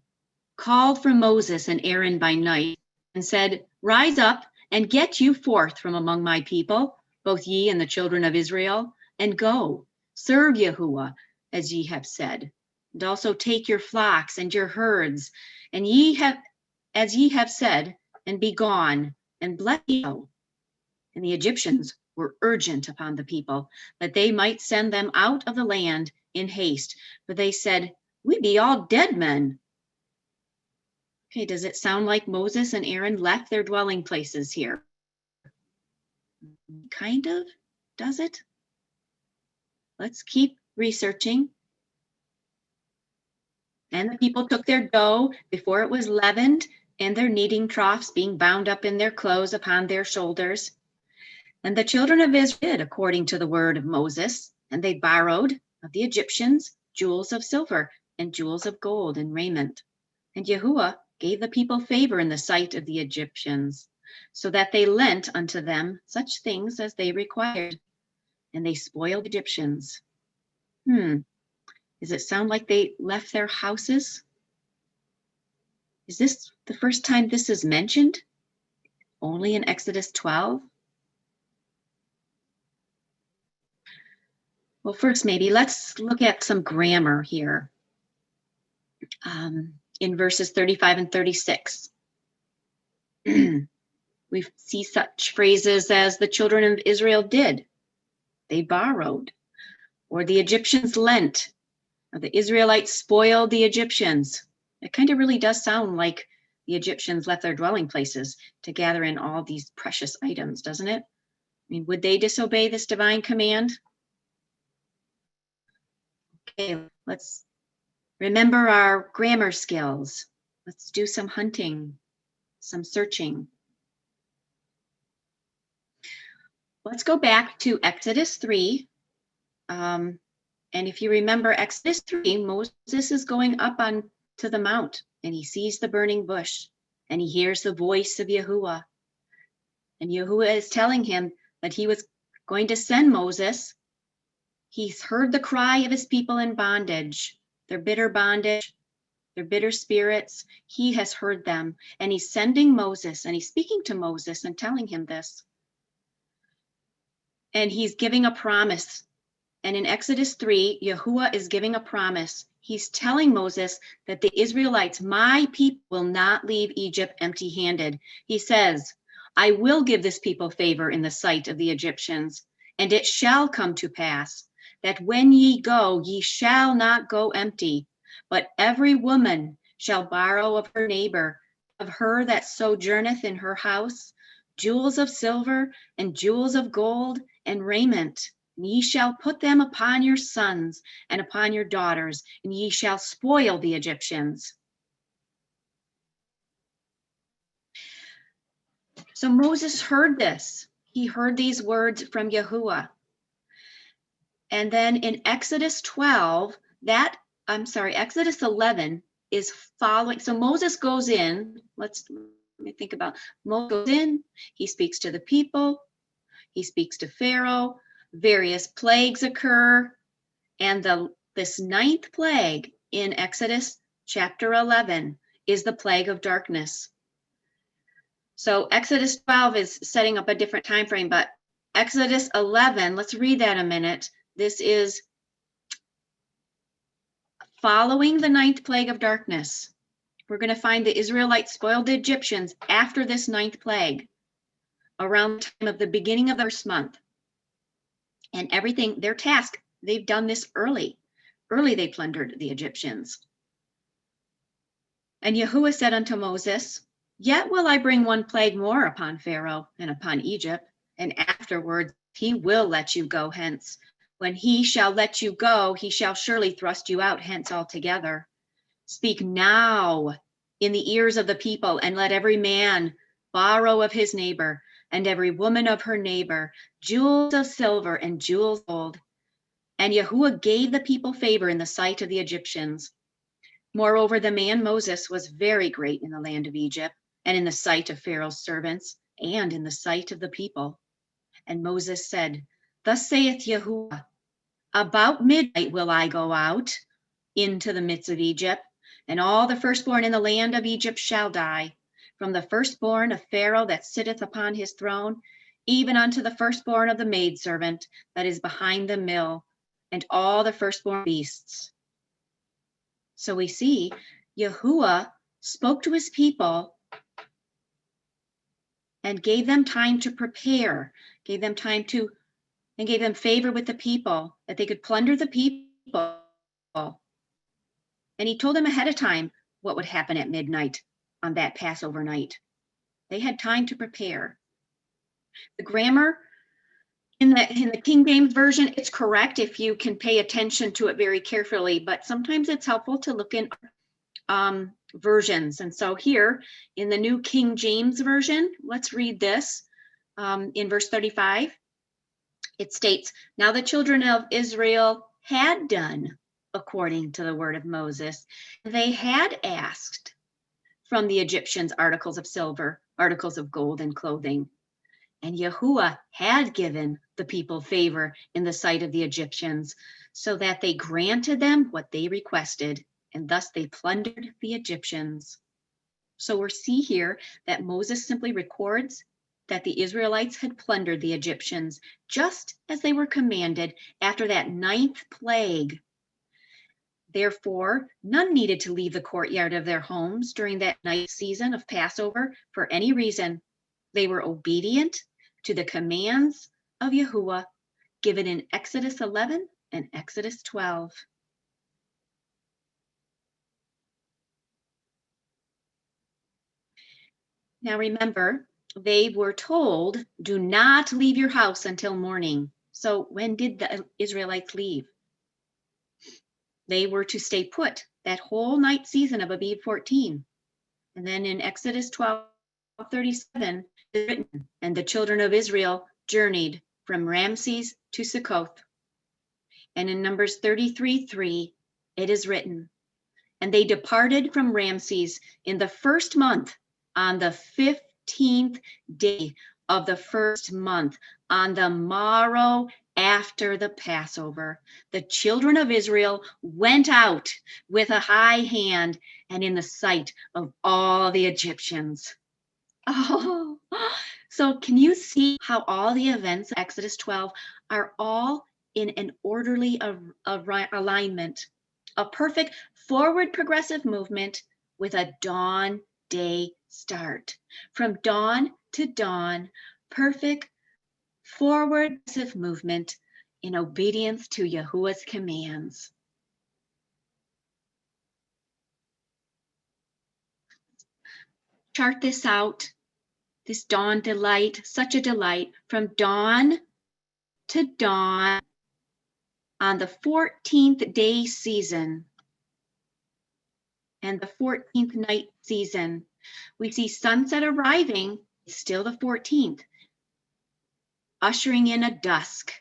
called for Moses and Aaron by night and said, "Rise up and get you forth from among my people, both ye and the children of Israel, and go, serve Yahuwah, as ye have said. And also take your flocks and your herds, and as ye have said, and be gone, and bless you." And the Egyptians were urgent upon the people, that they might send them out of the land in haste. For they said, "We be all dead men." Okay, does it sound like Moses and Aaron left their dwelling places here? Kind of, does it? Let's keep researching. And the people took their dough before it was leavened, and their kneading troughs being bound up in their clothes upon their shoulders. And the children of Israel did according to the word of Moses, and they borrowed of the Egyptians jewels of silver and jewels of gold and raiment. And Yahuwah gave the people favor in the sight of the Egyptians, so that they lent unto them such things as they required, and they spoiled the Egyptians. Does it sound like they left their houses? Is this the first time this is mentioned? Only in Exodus 12? Well, first, maybe let's look at some grammar here in verses 35 and 36. We see such phrases as the children of Israel did, they borrowed, or the Egyptians lent, or the Israelites spoiled the Egyptians. It kind of really does sound like the Egyptians left their dwelling places to gather in all these precious items, doesn't it? mean, would they disobey this divine command? Okay, let's remember our grammar skills. Let's do some hunting, some searching. Let's go back to Exodus 3. And if you remember Exodus 3, Moses is going up on to the mount, and he sees the burning bush, and he hears the voice of Yahuwah. And Yahuwah is telling him that he was going to send Moses. He's heard the cry of his people in bondage, their bitter bondage, their bitter spirits. He has heard them, and he's sending Moses, and he's speaking to Moses and telling him this. And he's giving a promise. And in Exodus 3, Yahuwah is giving a promise. He's telling Moses that the Israelites, my people, will not leave Egypt empty-handed. He says, I will give this people favor in the sight of the Egyptians, and it shall come to pass that when ye go, ye shall not go empty, but every woman shall borrow of her neighbor, of her that sojourneth in her house, jewels of silver and jewels of gold and raiment. And ye shall put them upon your sons and upon your daughters, and ye shall spoil the Egyptians. So Moses heard this. He heard these words from Yahuwah. And then in Exodus 11 is following. So Moses goes in. Let me think about. Moses goes in. He speaks to the people. He speaks to Pharaoh. Various plagues occur. And this ninth plague in Exodus chapter 11 is the plague of darkness. So Exodus 12 is setting up a different time frame, but Exodus 11, let's read that a minute. This is following the ninth plague of darkness. We're going to find the Israelites spoiled the Egyptians after this ninth plague, around the time of the beginning of the first month. And everything, their task, they've done this early. Early they plundered the Egyptians. And Yahuwah said unto Moses, Yet will I bring one plague more upon Pharaoh and upon Egypt, and afterwards he will let you go hence. When he shall let you go, he shall surely thrust you out hence altogether. Speak now in the ears of the people, and let every man borrow of his neighbor, and every woman of her neighbor, jewels of silver and jewels of gold. And Yahuwah gave the people favor in the sight of the Egyptians. Moreover, the man Moses was very great in the land of Egypt, and in the sight of Pharaoh's servants, and in the sight of the people. And Moses said, Thus saith Yahuwah, about midnight will I go out into the midst of Egypt, and all the firstborn in the land of Egypt shall die, from the firstborn of Pharaoh that sitteth upon his throne, even unto the firstborn of the maidservant that is behind the mill, and all the firstborn beasts. So we see Yahuwah spoke to his people and gave them time to prepare, gave them time to, and gave them favor with the people, that they could plunder the people. And he told them ahead of time what would happen at midnight on that Passover night. They had time to prepare. The grammar in the King James Version, it's correct if you can pay attention to it very carefully, but sometimes it's helpful to look in versions. And so here in the New King James Version, let's read this in verse 35. It states, Now the children of Israel had done according to the word of Moses. They had asked from the Egyptians articles of silver, articles of gold, and clothing. And Yahuwah had given the people favor in the sight of the Egyptians, so that they granted them what they requested, and thus they plundered the Egyptians. So we see here that Moses simply records that the Israelites had plundered the Egyptians, just as they were commanded after that ninth plague. Therefore, none needed to leave the courtyard of their homes during that night season of Passover for any reason. They were obedient to the commands of Yahuwah given in Exodus 11 and Exodus 12. Now remember, they were told, do not leave your house until morning. So when did the Israelites leave? They were to stay put that whole night season of Abib 14. And then in Exodus 12:37, it's written, and the children of Israel journeyed from Ramses to Succoth. And in Numbers 33:3, it is written, and they departed from Ramses in the first month on the 15th day of the first month, on the morrow after the Passover. The children of Israel went out with a high hand and in the sight of all the Egyptians. Oh, so can you see how all the events of Exodus 12 are all in an orderly alignment, a perfect forward progressive movement with a dawn day start. From dawn to dawn, perfect forward progressive movement in obedience to Yahuwah's commands. Chart this out, this dawn delight, such a delight, from dawn to dawn on the 14th day season and the 14th night season. We see sunset arriving, still the 14th, ushering in a dusk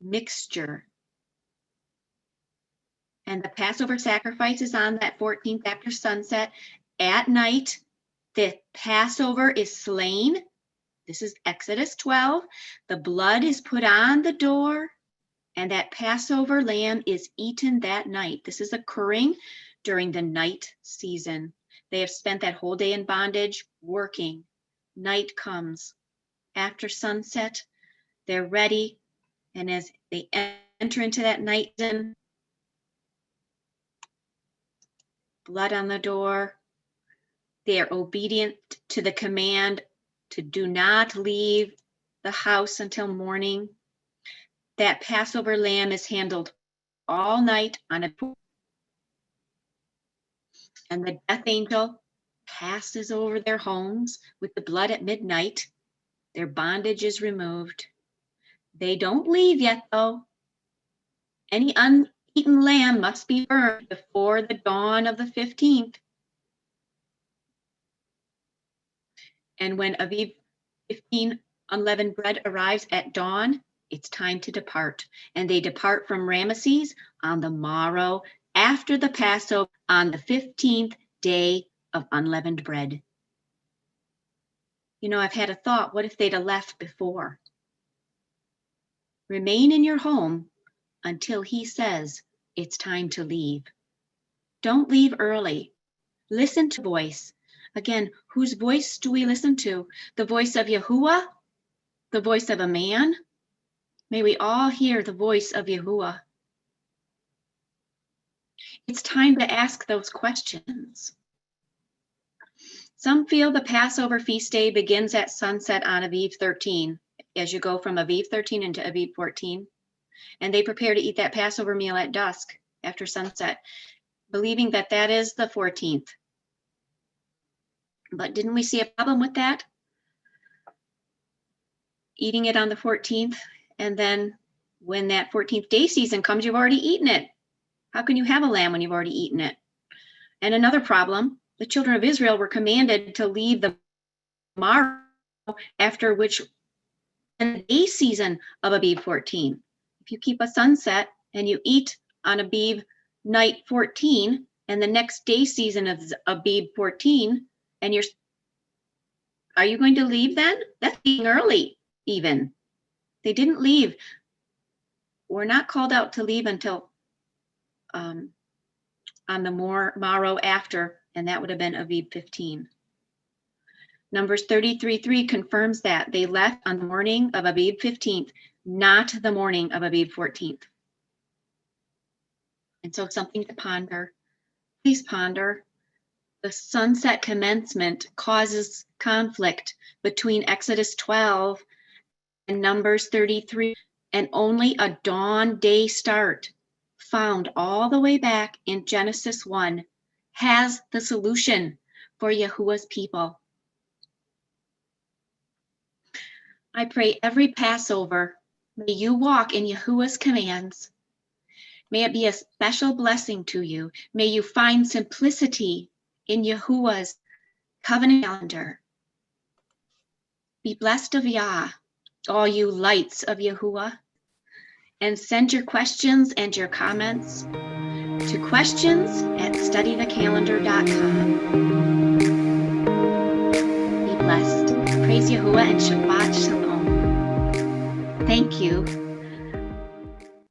mixture. And the Passover sacrifice is on that 14th after sunset. At night, the Passover is slain. This is Exodus 12. The blood is put on the door, and that Passover lamb is eaten that night. This is occurring during the night season. They have spent that whole day in bondage working. Night comes. After sunset, they're ready. And as they enter into that night season, blood on the door, they are obedient to the command to do not leave the house until morning. That Passover lamb is handled all night on a pool, and the death angel passes over their homes with the blood at midnight. Their bondage is removed. They don't leave yet, though. Any uneaten lamb must be burned before the dawn of the 15th. And when Aviv 15 unleavened bread arrives at dawn, it's time to depart. And they depart from Ramesses on the morrow after the Passover on the 15th day of unleavened bread. You know, I've had a thought, what if they'd have left before? Remain in your home until he says it's time to leave. Don't leave early. Listen to voice. Again, whose voice do we listen to? The voice of Yahuwah? The voice of a man? May we all hear the voice of Yahuwah. It's time to ask those questions. Some feel the Passover feast day begins at sunset on Aviv 13, as you go from Aviv 13 into Aviv 14. And they prepare to eat that Passover meal at dusk after sunset, believing that that is the 14th. But didn't we see a problem with that? Eating it on the 14th, and then when that 14th day season comes, you've already eaten it. How can you have a lamb when you've already eaten it? And another problem, the children of Israel were commanded to leave the morrow, after which the day season of Abib 14. If you keep a sunset and you eat on Abib night 14, and the next day season of Abib 14, and are you going to leave then? That's being early, even. They didn't leave. We're not called out to leave until on the morrow after, and that would have been Abib 15. Numbers 33:3 confirms that they left on the morning of Abib 15th, not the morning of Abib 14th. And so something to ponder. Please ponder. The sunset commencement causes conflict between Exodus 12 and Numbers 33, and only a dawn day start, found all the way back in Genesis 1, has the solution for Yahuwah's people. I pray every Passover, may you walk in Yahuwah's commands. May it be a special blessing to you. May you find simplicity in Yahuwah's covenant calendar. Be blessed of Yah, all you lights of Yahuwah, and send your questions and your comments to questions@studythecalendar.com. Be blessed. Praise Yahuwah and Shabbat Shalom. Thank you.